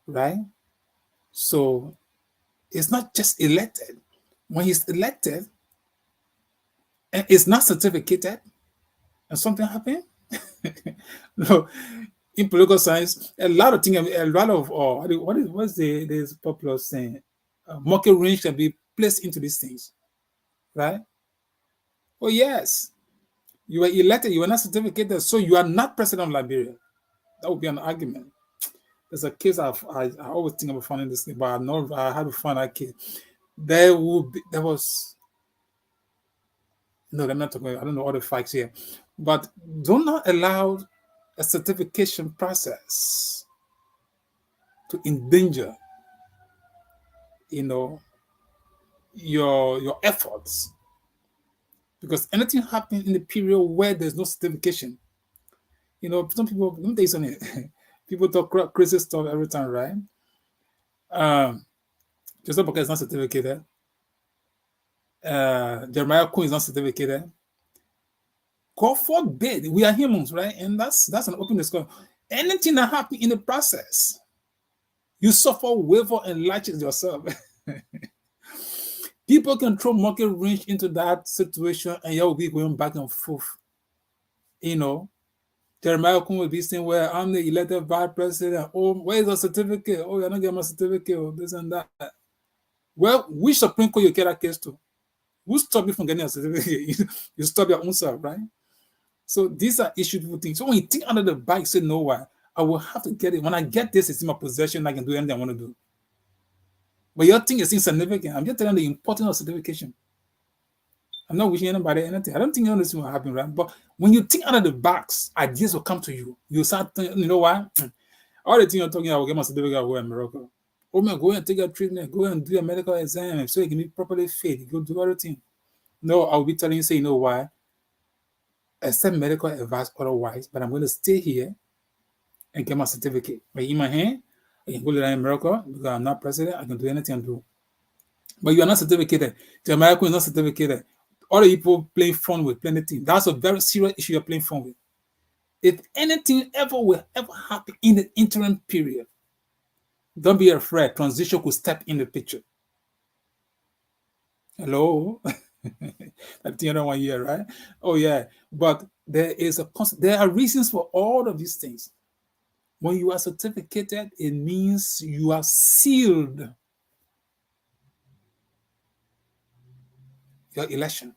right? So it's not just elected. When he's elected and it's not certificated and something happened, no, in political science, a lot of things, what's this popular saying? Market range can be placed into these things, right? Oh yes, you were elected, you were not certificated, so you are not president of Liberia. That would be an argument. There's a case I always think about finding this thing, but I had to find that case. There was no, I'm not talking. I don't know all the facts here, but do not allow a certification process to endanger, your efforts, because anything happening in the period where there's no certification, some people, let me tell you something. People talk crazy stuff every time, right? Joseph Boakai is not certificated. Jeremiah Queen is not certificated. God forbid, we are humans, right? And that's an open discussion. Anything that happens in the process, you suffer, waver, and latches yourself. People can throw market range into that situation, and you'll be going back and forth. Jeremiah Queen will be saying, "Well, I'm the elected vice president. Oh, where's the certificate? Oh, you're not getting my certificate. Oh, this and that." Well, which Supreme Court you get that case to? Who stopped you from getting a certificate? You stop your own self, right? So these are issue people think. So when you think under the bike, say no why. I will have to get it. When I get this, it's in my possession. I can do anything I want to do. But your thing is insignificant. I'm just telling the importance of certification. I'm not wishing anybody anything. I don't think this will happen, right? But when you think out of the box, ideas will come to you. You start thinking, you know what? All the things you're talking about, I will get my certificate, I will go in Morocco. Oh man, go and take a treatment, go and do a medical exam so you can be properly fit. Go do everything. No, I'll be telling you, say, you know why? Accept medical advice otherwise, but I'm going to stay here and get my certificate. But in my hand, I can go to America because I'm not president. I can do anything I do. But you are not certificated. The American is not certificated. Other people playing fun with plenty. That's a very serious issue you're playing fun with. If anything ever will ever happen in the interim period, don't be afraid. Transition could step in the picture. Hello? I think you don't want to hear, right? Oh, yeah. But there are reasons for all of these things. When you are certificated, it means you are sealed your election.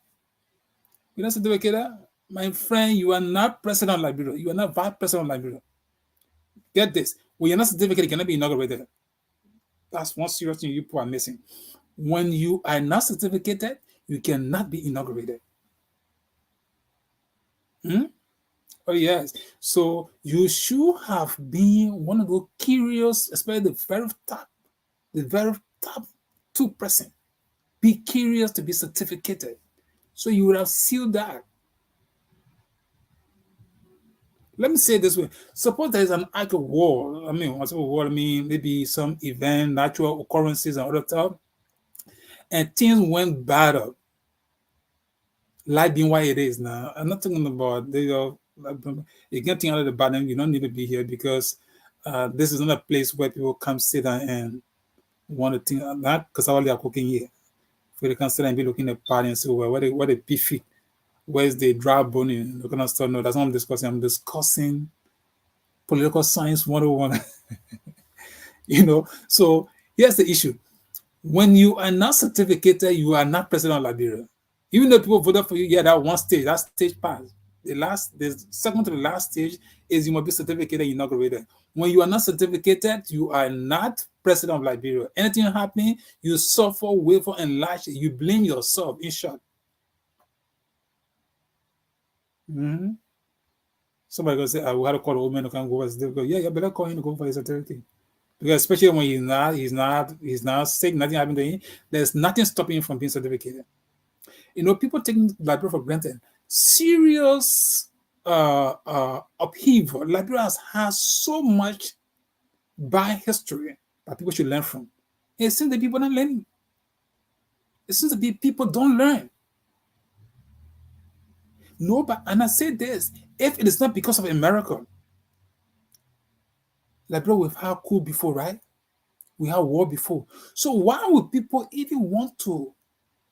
You're not certificated? My friend, you are not president of Liberia. You are not vice president of Liberia. Get this. When you're not certificated, you cannot be inaugurated. That's one serious thing you people are missing. When you are not certificated, you cannot be inaugurated. Oh, yes. So you should have been one of those curious, especially the very top 2%. Be curious to be certificated. So you would have sealed that. Let me say it this way. Suppose there is an act of war. I mean, what's war? I mean, maybe some event, natural occurrences and other stuff. And things went bad up. Life being why it is now. I'm not talking about you get things out of the bad and you don't need to be here because this is not a place where people come sit down and want to think that because all they are cooking here. So they can sit and be looking at party and say, well, what the beefy? Where's the dry boning? They're gonna start. No, that's not what I'm discussing. I'm discussing political science 101. So here's the issue. When you are not certificated, you are not president of Liberia. Even though people voted for you, yeah, that stage passed. The second to the last stage is you must be certificated and inaugurated. When you are not certificated, you are not president of Liberia. Anything happening, you suffer, waver, and lash. You blame yourself, in short. Mm-hmm. Somebody gonna say, we had to call the old man who can go as difficult. Yeah, you better call him to go for his certificate. Because especially when he's not sick, nothing happened to him, there's nothing stopping him from being certificated. People taking Liberia for granted. Serious upheaval. Liberia has so much bad history that people should learn from. It seems that people are not learning. It seems that people don't learn. No, and I say this, if it is not because of America, Liberia we've had coup before, right? We had war before. So why would people even want to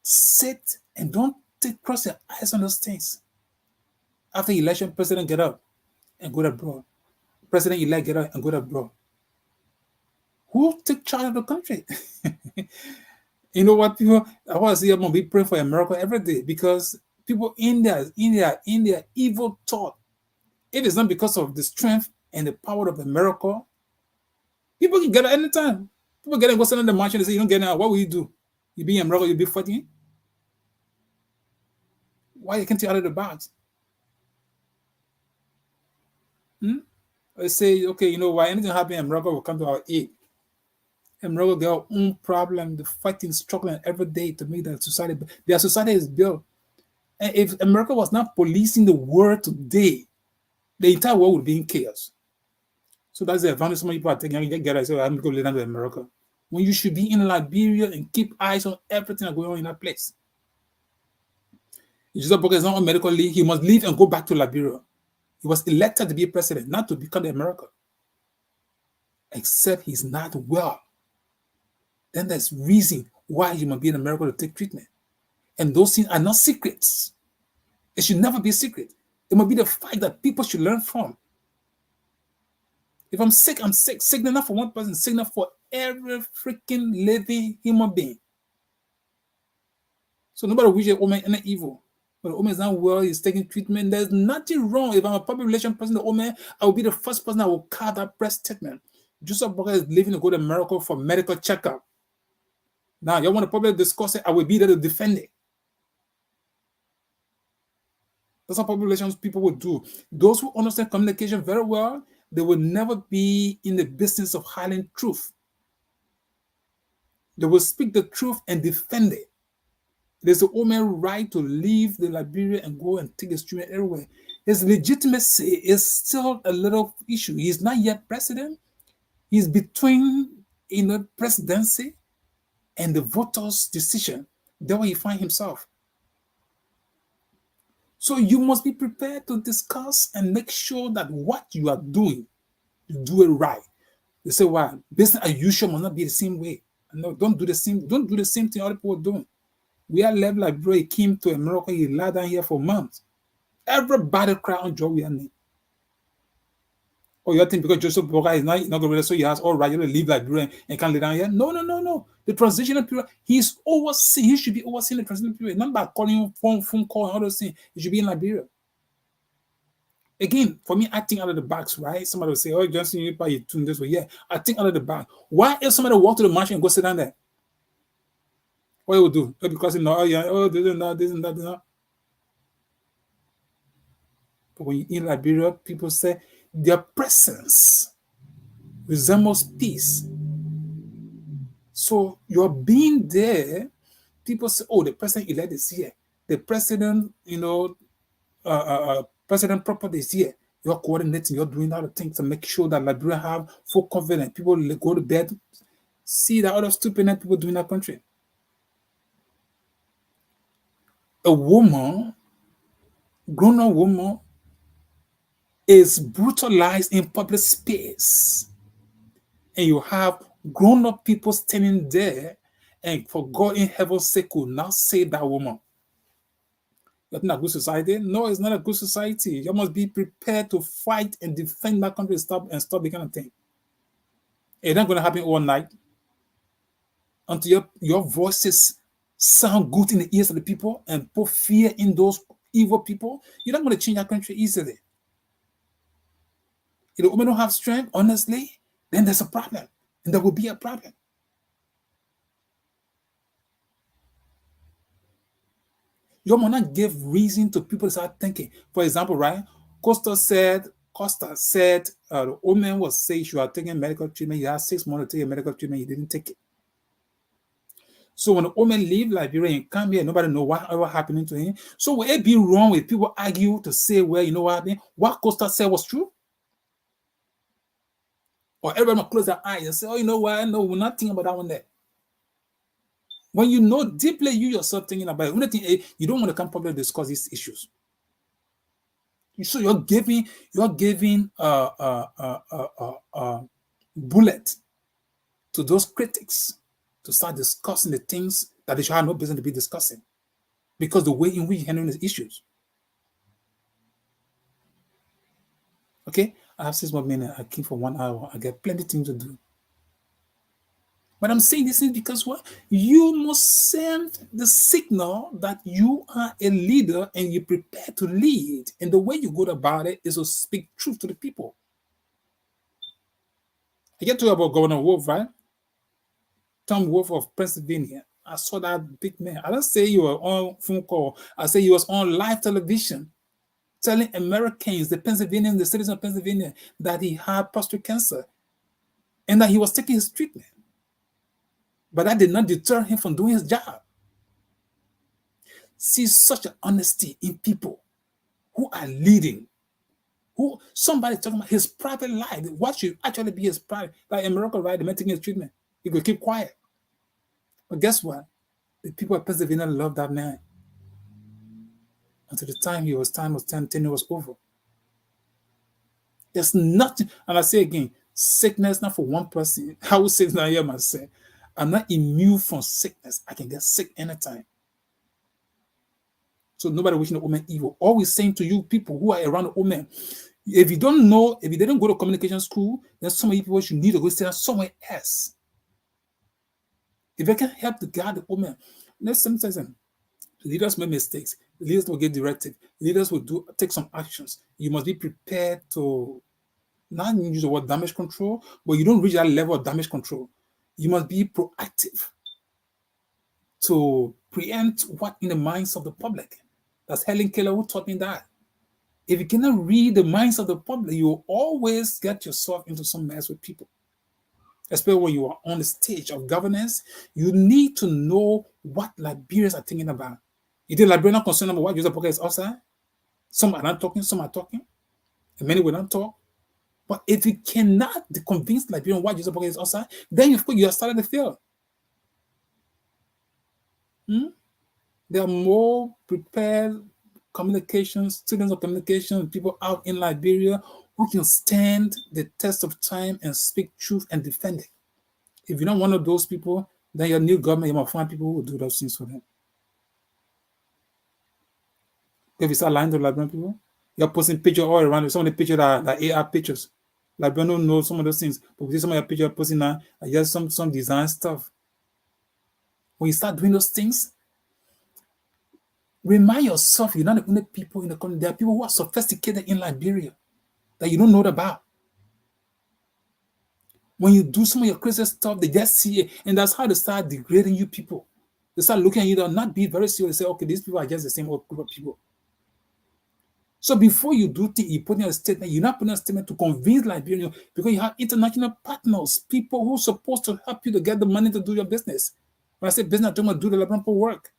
sit and don't cross their eyes on those things? After election, president get up and go abroad. President-elect get up and go abroad. Who take charge of the country? You know what, people? I want to see them be praying for America every day because people in their evil thought, if it's not because of the strength and the power of America, people can get it anytime. People get it, go stand on the march and they say, you don't get it, what will you do? You be in America, you'll be fighting? Why you can't take out of the box? They say, okay, you know why anything happen in America will come to our aid. America got our own problem, the fighting, struggling every day to make that society. Their society is built. And if America was not policing the world today, the entire world would be in chaos. So that's the advantage some people are taking. You get it, so I'm going to live in America. When you should be in Liberia and keep eyes on everything that's going on in that place. Joseh Boakai is not on medical leave. He must leave and go back to Liberia. He was elected to be president, not to become the America. Except he's not well. Then there's reason why you must be in America to take treatment. And those things are not secrets. It should never be a secret. It must be the fact that people should learn from. If I'm sick, I'm sick. Sick enough for one person, sick enough for every freaking living human being. So nobody wishes woman any evil. But the woman is not well, he's taking treatment. There's nothing wrong. If I'm a public relation person, the woman, I will be the first person that will call that press statement. Joseph Boakai is leaving to go to America for medical checkup. Now, you want to publicly discuss it, I will be there to defend it. That's how public relations people will do. Those who understand communication very well, they will never be in the business of hiding truth. They will speak the truth and defend it. There's a woman's right to leave the Liberia and go and take his treatment everywhere. His legitimacy is still a little issue. He's not yet president. He's between presidency and the voters' decision. That's where he finds himself. So you must be prepared to discuss and make sure that what you are doing, you do it right. They say, "Wow, business as usual must not be the same way." No, don't do the same thing other people are doing. We are left like bro. He came to America, he lied down here for months. Everybody cry on job we are named. Oh, you think because Joseph Boakai is not going to so he has all right, you leave Liberia and can't lay down here? No. The transitional period, he's overseeing. He should be overseeing the transitional period, not by calling you phone call and all those things. He should be in Liberia. Again, for me, I think out of the box, right? Somebody will say, "Oh, Johnson, you probably tune this way." Yeah, I think out of the box. Why if somebody walk to the march and go sit down there? What you will do? Because you know, this and that. But when you're in Liberia, people say their presence resembles peace. So your being there, people say, "Oh, the president elect is here. The president, president property is here." You're coordinating, you're doing other things to make sure that Liberia have full confidence. People go to bed, see the other stupid people doing that country. A woman, grown-up woman, is brutalized in public space. And you have grown-up people standing there, and for God in heaven's sake could not save that woman. That's not a good society. No, it's not a good society. You must be prepared to fight and defend that country and stop the kind of thing. It's not going to happen overnight. Until your voices sound good in the ears of the people and put fear in those evil people, you're not going to change that country easily. If the women don't have strength, honestly, then there's a problem. And there will be a problem. You must not give reason to people to start thinking. For example, right? Costa said the woman was saying she was taking medical treatment. He had 6 months to take a medical treatment. He didn't take it. So when the woman leave Liberia and come here, nobody know what happening to him. So will it be wrong if people argue to say, well, you know what happened? What Costa said was true? Or everyone will close their eyes and say, "Oh, you know what? No, we're not thinking about that one there." When you know deeply, you yourself thinking about it, you don't want to come public and discuss these issues. So you're giving bullet to those critics to start discussing the things that they should have no business to be discussing, because the way in which you handle these issues. Okay, I have 6 more minutes. I came for 1 hour. I get plenty of things to do. But I'm saying this is because what? You must send the signal that you are a leader and you're prepared to lead. And the way you go about it is to speak truth to the people. I get to about Governor Wolf, right? Tom Wolf of Pennsylvania. I saw that big man. I don't say you were on phone call. I say he was on live television telling Americans, the Pennsylvanians, the citizens of Pennsylvania, that he had prostate cancer and that he was taking his treatment. But that did not deter him from doing his job. See such an honesty in people who are leading. Who somebody talking about his private life. What should actually be his private? Like in Morocco, right? They're taking his treatment. He could keep quiet. But guess what? The people of Pennsylvania loved that man. Until the time was 10 was over. There's nothing, and I say again, sickness not for one person. I would say now here myself. I'm not immune from sickness. I can get sick anytime. So nobody wishing the woman evil. Always saying to you people who are around the woman, if you don't know, if you didn't go to communication school, then some of you people should need to go sit down somewhere else. If I can help the guy, the woman, let's sometimes Leaders make mistakes. Leaders will get directed. Leaders will take some actions. You must be prepared to not use the word damage control, but you don't reach that level of damage control. You must be proactive to preempt what in the minds of the public. That's Helen Keller who taught me that. If you cannot read the minds of the public, you will always get yourself into some mess with people. Especially when you are on the stage of governance, you need to know what Liberians are thinking about. You think Liberians are concerned about what Joseph Boakai is outside? Some are not talking, some are talking, and many will not talk. But if you cannot convince Liberians why Joseph Boakai is outside, then you are starting to fail. There are more prepared students of communication, people out in Liberia who can stand the test of time and speak truth and defend it. If you're not one of those people, then your new government, you might find people who will do those things for them. If you start lying to Liberian people, you're posting pictures all around. Some of the pictures are AR pictures. Liberian don't know some of those things, but we see some of your pictures posting now are just some design stuff. When you start doing those things, remind yourself you're not the only people in the country. There are people who are sophisticated in Liberia that you don't know about. When you do some of your crazy stuff, they just see it, and that's how they start degrading you people. They start looking at you, they'll not be very serious. They say, okay, these people are just the same old group of people. So before you do things, you put in a statement, you're not putting a statement to convince Liberians because you have international partners, people who are supposed to help you to get the money to do your business. When I say business, I'm talking about do the Liberian people work.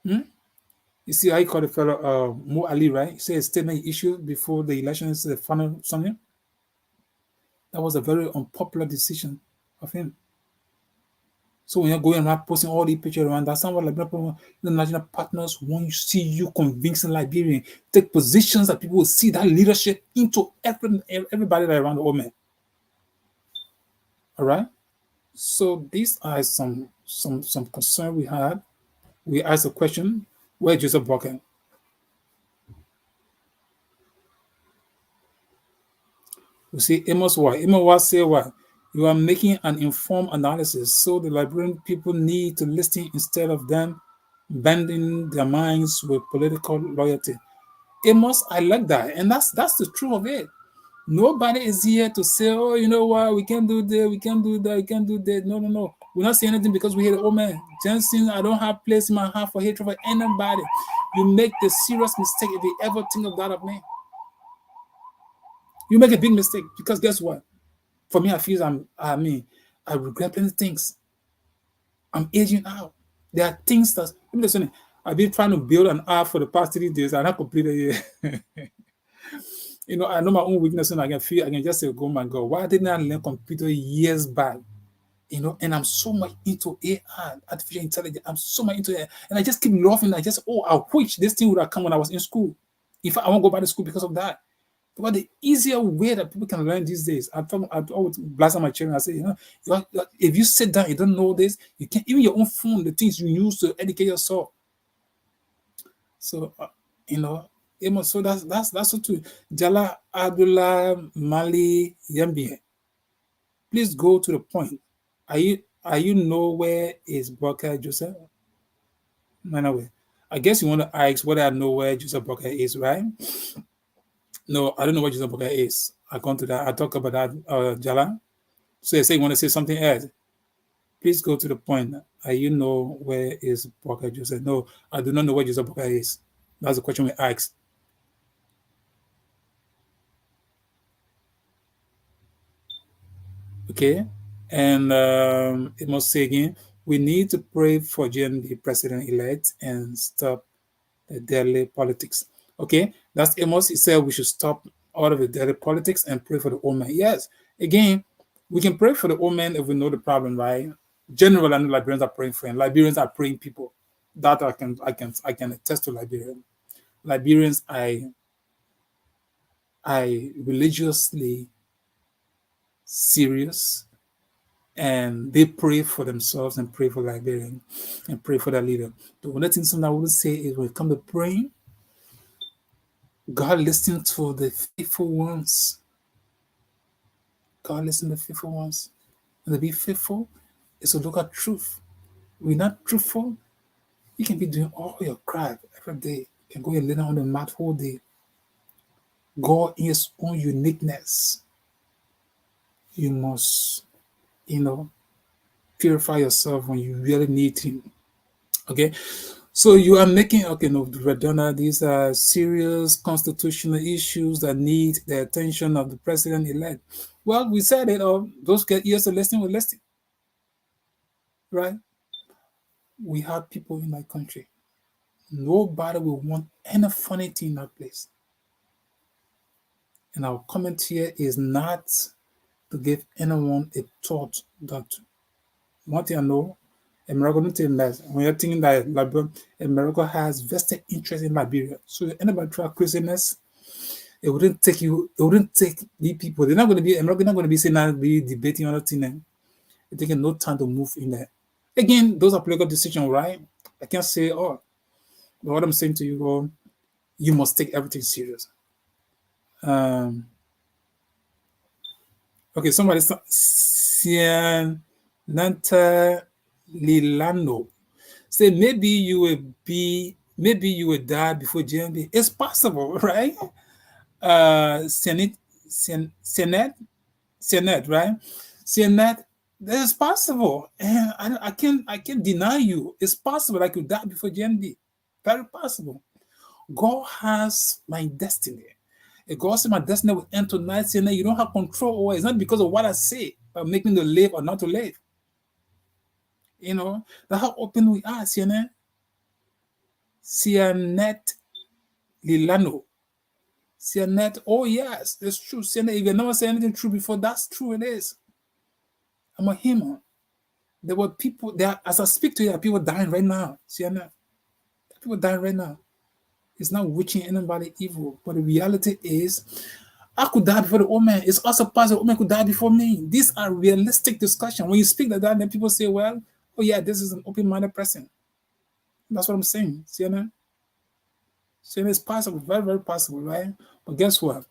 You see how you call the fellow Mo Ali, right? He said a statement he issued before the elections, the final something. That was a very unpopular decision of him. So when you're going around posting all these pictures around, that's not what Liberian national partners want to see you convincing Liberian. Take positions that people will see that leadership into everybody that around the old man. All right. So these are some concern we had. We asked the question, where Joseph Boakai? You see, Amos what say what? You are making an informed analysis, so the Liberian people need to listen instead of them bending their minds with political loyalty. Amos, I like that, and that's the truth of it. Nobody is here to say, oh, you know what, we can't do this, we can't do that, we can't do that. No. We're not saying anything because we hate old man. Jensen, I don't have place in my heart for hatred for anybody. You make the serious mistake if you ever think of that of me. You make a big mistake because guess what? For me, I regret plenty things. I'm aging out. There are things that I've been trying to build an app for the past 3 days and I completed it. I know my own weakness and I can just say, oh my God, why didn't I learn computer years back? And I'm so much into AI, artificial intelligence. I'm so much into it. And I just keep laughing. I wish this thing would have come when I was in school. In fact, I won't go back to school because of that. But the easier way that people can learn these days, I always blast on my children. I say, if you sit down, you don't know this, you can't, even your own phone, the things you use to educate yourself. So, so that's what to Jala Abdullah Mali Yambi. Please go to the point. Are you know where is Boakai Joseph? No. I guess you want to ask whether I know where Joseph Boakai is, right? No, I don't know what Joseph Boakai is. I come to that. I talk about that, Jala. So you say you want to say something else. Please go to the point. You know where is Boakai Joseph? No, I do not know where Joseph Boakai is. That's the question we asked. Okay. And it must say again, we need to pray for the president-elect and stop the daily politics. Okay, that's Amos. He said we should stop all of the daily politics and pray for the old man. Yes, again, we can pray for the old man if we know the problem, right? Generally, I know Liberians are praying for him. Liberians are praying people. That I can attest to Liberians. Liberians, I religiously serious, and they pray for themselves and pray for Liberian and pray for their leader. The only thing something I would say is when it comes to praying, God listens to the faithful ones. God listens to the faithful ones. And to be faithful is to look at truth. we're not truthful, you can be doing all your crap every day. You can go and lay down on the mat whole day. God in his own uniqueness, you must, you know, purify yourself when you really need him. Okay. So you are making, okay, no, Redona, these are serious constitutional issues that need the attention of the president-elect. Well, we said it, those get ears to listen, will listen, right? We have people in my country. Nobody will want any funny thing in that place. And our comment here is not to give anyone a thought that one thing I know, America don't take less. When you're thinking that America has vested interest in Liberia. So if anybody try craziness, it wouldn't take the people. They're not going to be, America not going to be saying that, be debating on thing. They're taking no time to move in there. Again, those are political decisions, right? I can't say, but what I'm saying to you, you must take everything serious. Okay, somebody Sian Nanta Lilano say maybe you will die before GMB. It's possible, right? Senate, Senate, right? Senate, that is possible, and I can't deny you. It's possible I could die before GMB. Very possible. God has my destiny. If God says my destiny will end tonight, saying that you don't have control over it. It's not because of what I say, but making to live or not to live. You know, that's how open we are, CNN. Sianet Lilano. Sianet, oh yes, it's true. CNN, if you never say anything true before, that's true, it is. I'm a human. There were people there, as I speak to you, there are people dying right now. CNN. People dying right now. It's not wishing anybody evil, but the reality is, I could die before the old man. It's also possible the old man could die before me. These are realistic discussions. When you speak like that, then people say, well, oh yeah, this is an open-minded person. That's what I'm saying. See, it's possible, very, very possible, right? But guess what?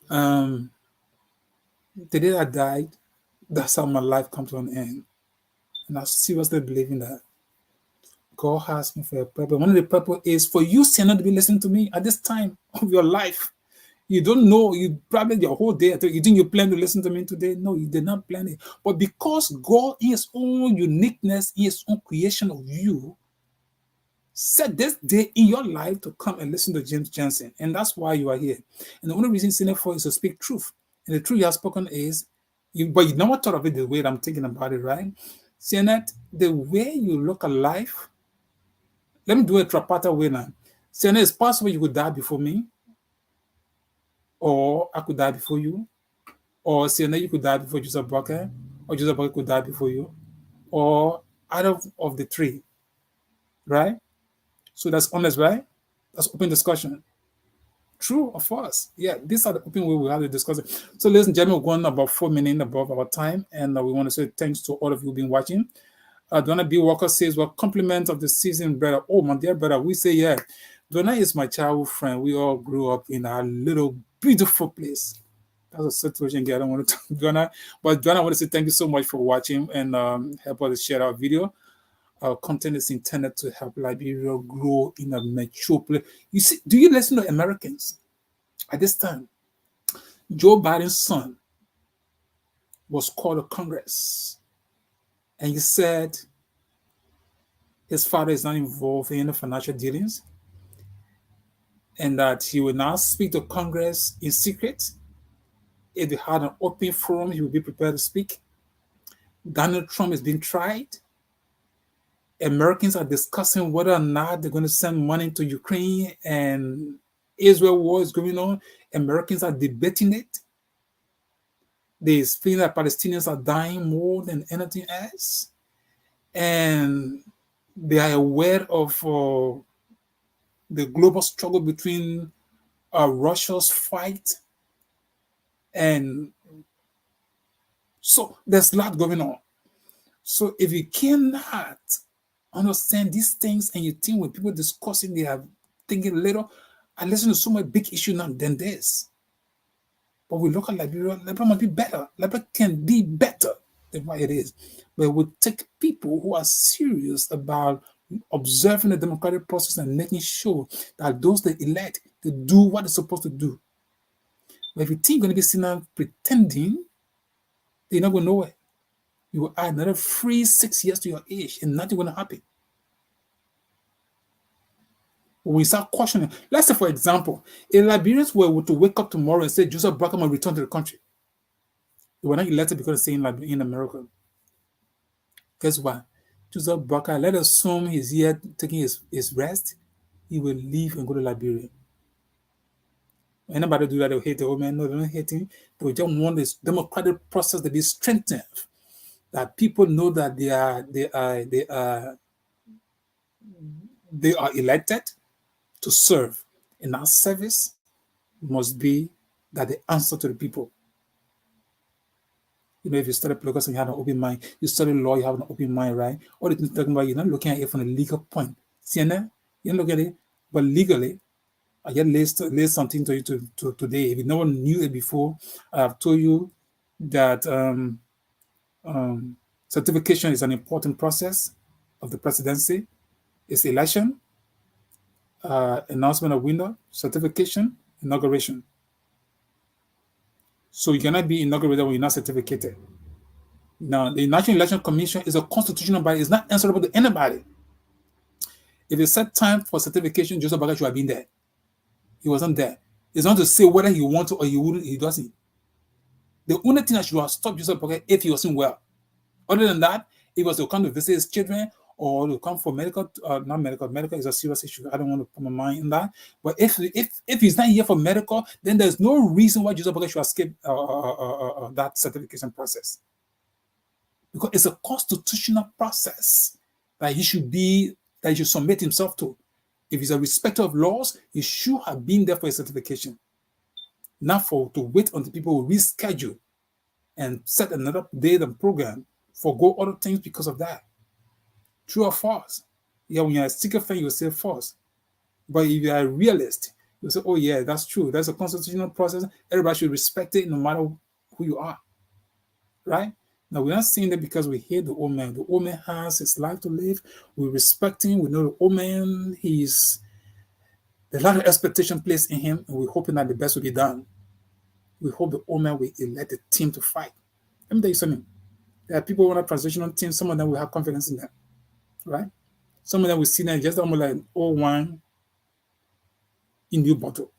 The day I died, that's how my life comes to an end. And I seriously believe in that. God has me for a purpose. One of the purpose is for you, sinner, to be listening to me at this time of your life. You don't know, you probably your whole day, you think you plan to listen to me today? No, you did not plan it. But because God, in his own uniqueness, in his own creation of you, set this day in your life to come and listen to James Johnson. And that's why you are here. And the only reason you're for is to speak truth. And the truth you have spoken is, but you never thought of it the way I'm thinking about it, right? Seeing that the way you look at life, let me do a trapata way now. Seeing it's possible you could die before me, or I could die before you, or Sienna, you could die before Joseph Boakai, or Joseph Boakai could die before you, or either of the three, right? So that's honest, right? That's open discussion. True, of course. Yeah, these are the open way we have to discuss it. So, ladies and gentlemen, we're going about 4 minutes above our time, and we want to say thanks to all of you who've been watching. Donna B. Walker says, well, compliment of the season, brother. Oh, my dear brother, we say, yeah. Donna is my childhood friend. We all grew up in a little beautiful place. That's a situation I don't want to talk to Donna. But Donna, I want to say thank you so much for watching and help us share our video. Our content is intended to help Liberia grow in a mature place. You see, do you listen to Americans? At this time, Joe Biden's son was called to Congress, and he said his father is not involved in any financial dealings, and that he will now speak to Congress in secret. If they had an open forum, he would be prepared to speak. Donald Trump is being tried. Americans are discussing whether or not they're going to send money to Ukraine, and Israel war is going on. Americans are debating it. They feel that Palestinians are dying more than anything else. And they are aware of the global struggle between Russia's fight. And so there's a lot going on. So if you cannot understand these things and you think when people discussing, they are thinking little, I listen to so much big issue now than this. But we look at Liberia might be better. Liberia can be better than what it is. but it would take people who are serious about observing the democratic process and making sure that those they elect, they do what they're supposed to do. But if you think you're going to be seen out pretending, you're not going nowhere. You will add another 6 years to your age and nothing going to happen. When we start questioning, let's say, for example, if Liberians were to wake up tomorrow and say Joseph Boakai will return to the country, they were not elected because they stay in America. Guess what? Joseph Boakai, let us assume he's here taking his rest, he will leave and go to Liberia. Anybody do that, they'll hate the old man. No, they don't hate him. They will just want this democratic process to be strengthened. That people know that they are elected to serve. And our service must be that they answer to the people. You know, if you study politics and you have an open mind, you study law, you have an open mind, right? All the things you're talking about, you're not looking at it from a legal point. See, you're not looking at it, but legally, I just laid something to you today. If you never knew it before, I have told you that certification is an important process of the presidency. It's election, announcement of winner, certification, inauguration. So you cannot be inaugurated when you're not certificated. Now, the National Election Commission is a constitutional body. It's not answerable to anybody. If it's set time for certification, Joseph Boakai should have been there. He wasn't there. It's not to say whether he wants to or he wouldn't. He doesn't. The only thing that should have stopped Joseph Boakai if he wasn't well. Other than that, if he was to come to visit his children or to come for medical, not medical. Medical is a serious issue. I don't want to put my mind in that. But if he's not here for medical, then there's no reason why Joseph Boakai should escape that certification process. Because it's a constitutional process that he should submit himself to. If he's a respecter of laws, he should have been there for a certification. Not to wait until people will reschedule and set another date and program, forgo other things because of that. True or false? Yeah, when you're a sticker fan, you will say false. But if you're a realist, you'll say, oh yeah, that's true. That's a constitutional process. Everybody should respect it no matter who you are. Right? Now, we're not saying that because we hate the old man. The old man has his life to live. We respect him. We know the old man, there's a lot of expectation placed in him, and we're hoping that the best will be done. We hope the old man will elect the team to fight. Let me tell you something. There are people who want a transitional team. Some of them will have confidence in them, right? Some of them will see them just almost like old wine in new bottle.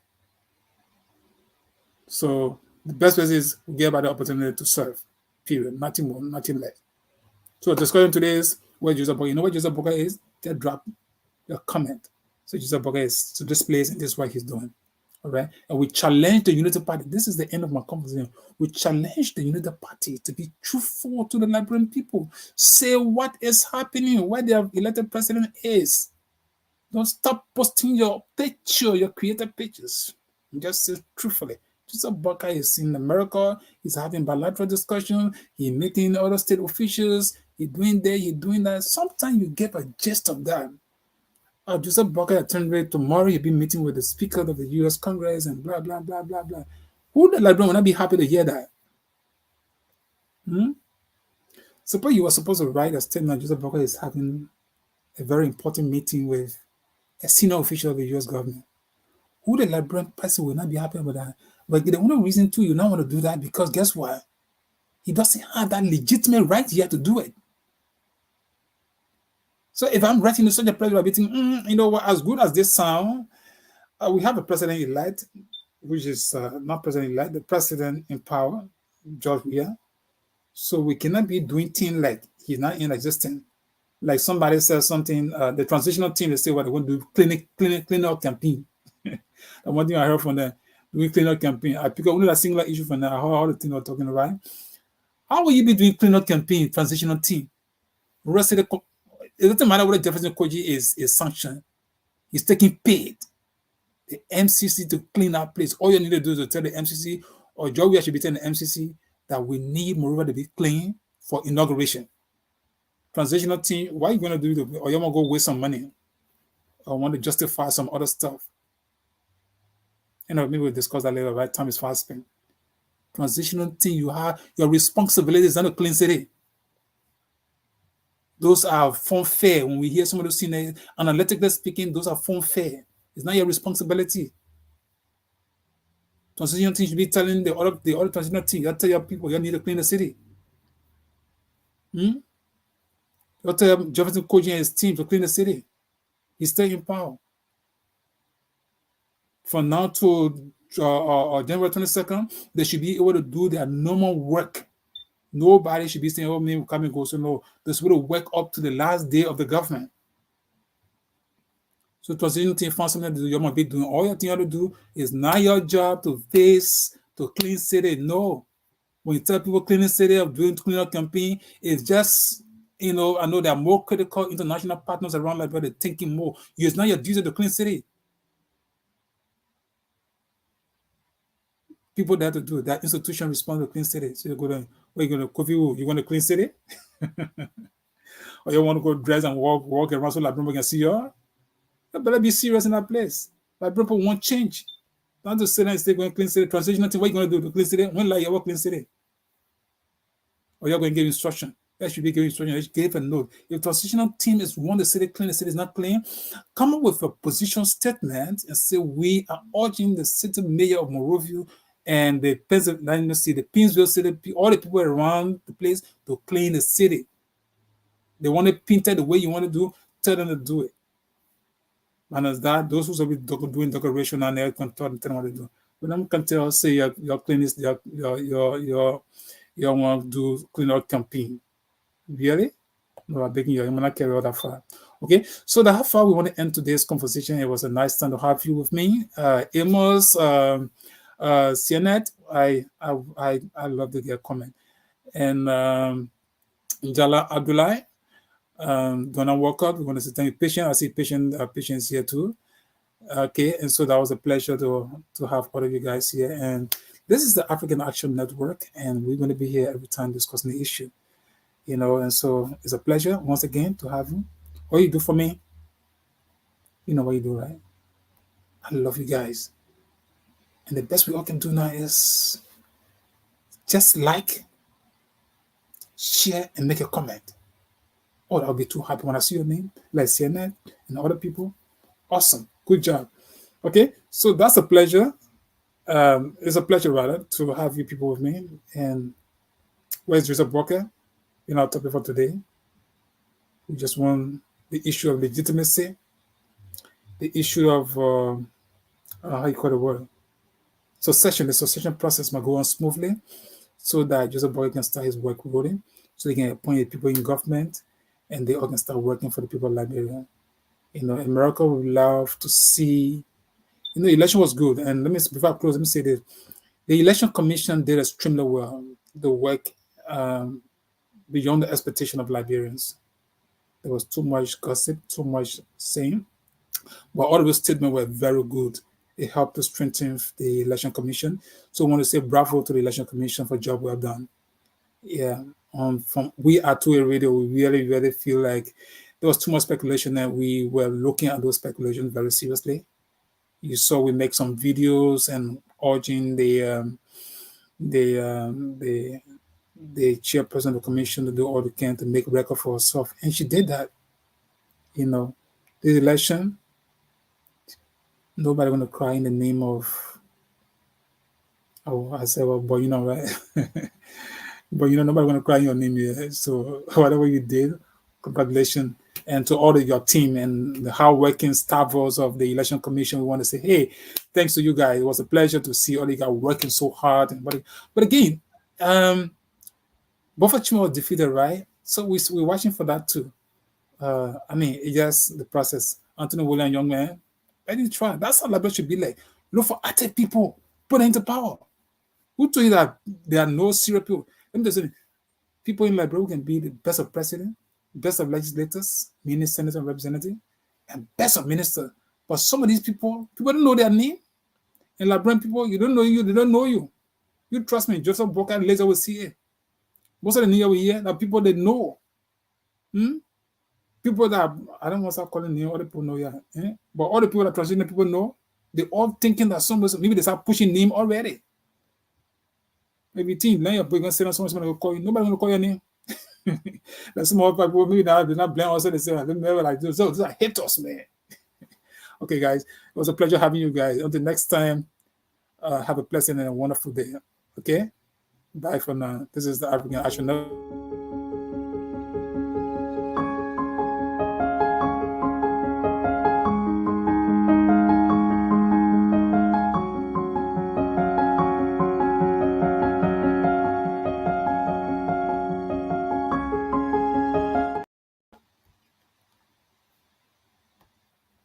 So the best way is we give about the opportunity to serve. Period. Nothing more, nothing less. So the discussion today is where Joseph Boakai. You know what Joseph Boakai is? Just drop your comment. So Joseph Boakai is to this place and this is what he's doing. All right. And we challenge the Unity Party. This is the end of my conversation. We challenge the Unity Party to be truthful to the Liberian people. Say what is happening, where their elected president is. Don't stop posting your picture, your created pictures. Just say truthfully. Joseph Boakai is in America. He's having bilateral discussion. He's meeting other state officials. He's doing that. He's doing that. Sometimes you get a gist of that. Joseph Boakai attended tomorrow. He'll be meeting with the Speaker of the U.S. Congress and blah, blah, blah, blah, blah. Who the Liberian will not be happy to hear that? Suppose you were supposed to write a statement. Joseph Boakai is having a very important meeting with a senior official of the U.S. government. Who the Liberian person will not be happy about that? But the only reason too you not want to do that because guess what? He doesn't have that legitimate right here to do it. So if I'm writing to such a president, I'll be thinking, you know what? As good as this sound, we have a president-elect, which is not president-elect, the president in power, George Weah. So we cannot be doing things like he's not in existence. Like somebody says something, the transitional team, they say what they want to do, clean up campaign. And one thing I heard from them, doing clean-up campaign. I pick up only a single issue from that, how the thing we're talking about. How will you be doing clean-up campaign, transitional team? It doesn't matter whether Jefferson Koji is sanctioned. He's taking paid. The MCC to clean up place. All you need to do is to tell the MCC, or Georgia should be telling the MCC that we need Monrovia to be clean for inauguration. Transitional team, why are you going to do it? Or you want to go waste some money? Or want to justify some other stuff? Maybe we'll discuss that later, right? Time is fast spent. Transitional team, you have your responsibility is not to clean city. Those are funfair. When we hear some of those things, analytically speaking, those are funfair. It's not your responsibility. Transition team should be telling the other transitional team, you tell your people you need to clean the city. You tell Jefferson Koji and his team to clean the city. He's still in power. From now to January 22nd, they should be able to do their normal work. Nobody should be saying, oh, me will come and go. So no, this will work up to the last day of the government. So transition team found something to do. You must be doing all your thing you have to do. It's not your job to clean city. No. When you tell people cleaning city of doing cleanup campaign, it's just, I know there are more critical international partners around Liberia. They're thinking more. It's not your duty to clean city. People that have to do it. That institution responds to clean city. So you go to, where you going to coffee? You want to clean city? Or you want to go dress and walk around so Liberia can see you? You better be serious in that place. Liberia people won't change. Not to say that they're going to clean city. Transitional thing, what are you going to do to clean city? When you work clean city? Or you're going to give instruction. That should be giving instruction. You should give a note. If transitional team is want the city clean, the city is not clean, come up with a position statement and say we are urging the city mayor of Monrovia and the Pennsylvania City, the Pennsylvania City, all the people around the place to clean the city. They want it painted the way you want to do, tell them to do it. And as that, those who are doing decoration and they can tell them what to do. But I'm can tell, say your cleanest, your want to do clean out campaign. Really? No, I'm begging you, I'm not carry all that far. Okay, so that's how far we want to end today's conversation. It was a nice time to have you with me. Amos, Sianet, I love to get a comment. And Jala Abdullah, Donna Walcott, we want to say thank you. Patient, I see patients here too. Okay, and so that was a pleasure to have all of you guys here. And this is the African Action Network, and we're going to be here every time discussing the issue. And so it's a pleasure once again to have you. What you do for me, you know what you do, right? I love you guys. And the best we all can do now is just like, share, and make a comment. Oh, I'll be too happy when I see your name, like CNN and other people. Awesome. Good job. Okay, so that's a pleasure. It's a pleasure, rather, to have you people with me. And where's Joseph Boakai? Our topic for today. We just want the issue of legitimacy, the issue of, how you call the word? The succession process might go on smoothly so that Joseph Boakai can start his work rolling, so they can appoint people in government and they all can start working for the people of Liberia. America would love to see, election was good. And before I close, let me say this. The Election Commission did extremely well. The work beyond the expectation of Liberians. There was too much gossip, too much saying. But all of those statements were very good. It helped to strengthen the Election Commission. So I want to say bravo to the Election Commission for a job well done. Yeah. From we are to a radio, we really, really feel like there was too much speculation and we were looking at those speculations very seriously. You saw we make some videos and urging the chairperson of the commission to do all they can to make record for herself. And she did that. The election, nobody gonna cry in the name of, I said, well, but right? But nobody gonna cry in your name here. So whatever you did, congratulations. And to all of your team and the hardworking staffers of the Election Commission, we want to say, hey, thanks to you guys. It was a pleasure to see all you guys working so hard. But again, Buffer Chima was defeated, right? So we're watching for that too. It's just the process. Anthony William, young man, I didn't try. That's how Liberia should be like. Look for active people, put them into power. Who told you that there are no serious people? Let me just say, people in Liberia who can be the best of president, best of legislators, minister, senator, and representative, and best of minister. But some of these people don't know their name. And Liberian people, you don't know you, they don't know you. You trust me, Joseph Boakai later will see it. Most of the news we hear that people they know. People that I don't want to start calling name, other people know, yeah. But all the people that transition people know, they all thinking that maybe they start pushing name already. Maybe team, now you're going to say someone's going to call you. Nobody's going to call your name. The small people, maybe now they're not blame us. They say, they never like this. So these are haters, man. Okay, guys, it was a pleasure having you guys. Until next time, have a pleasant and a wonderful day. Okay, bye for now. This is the African Action Network.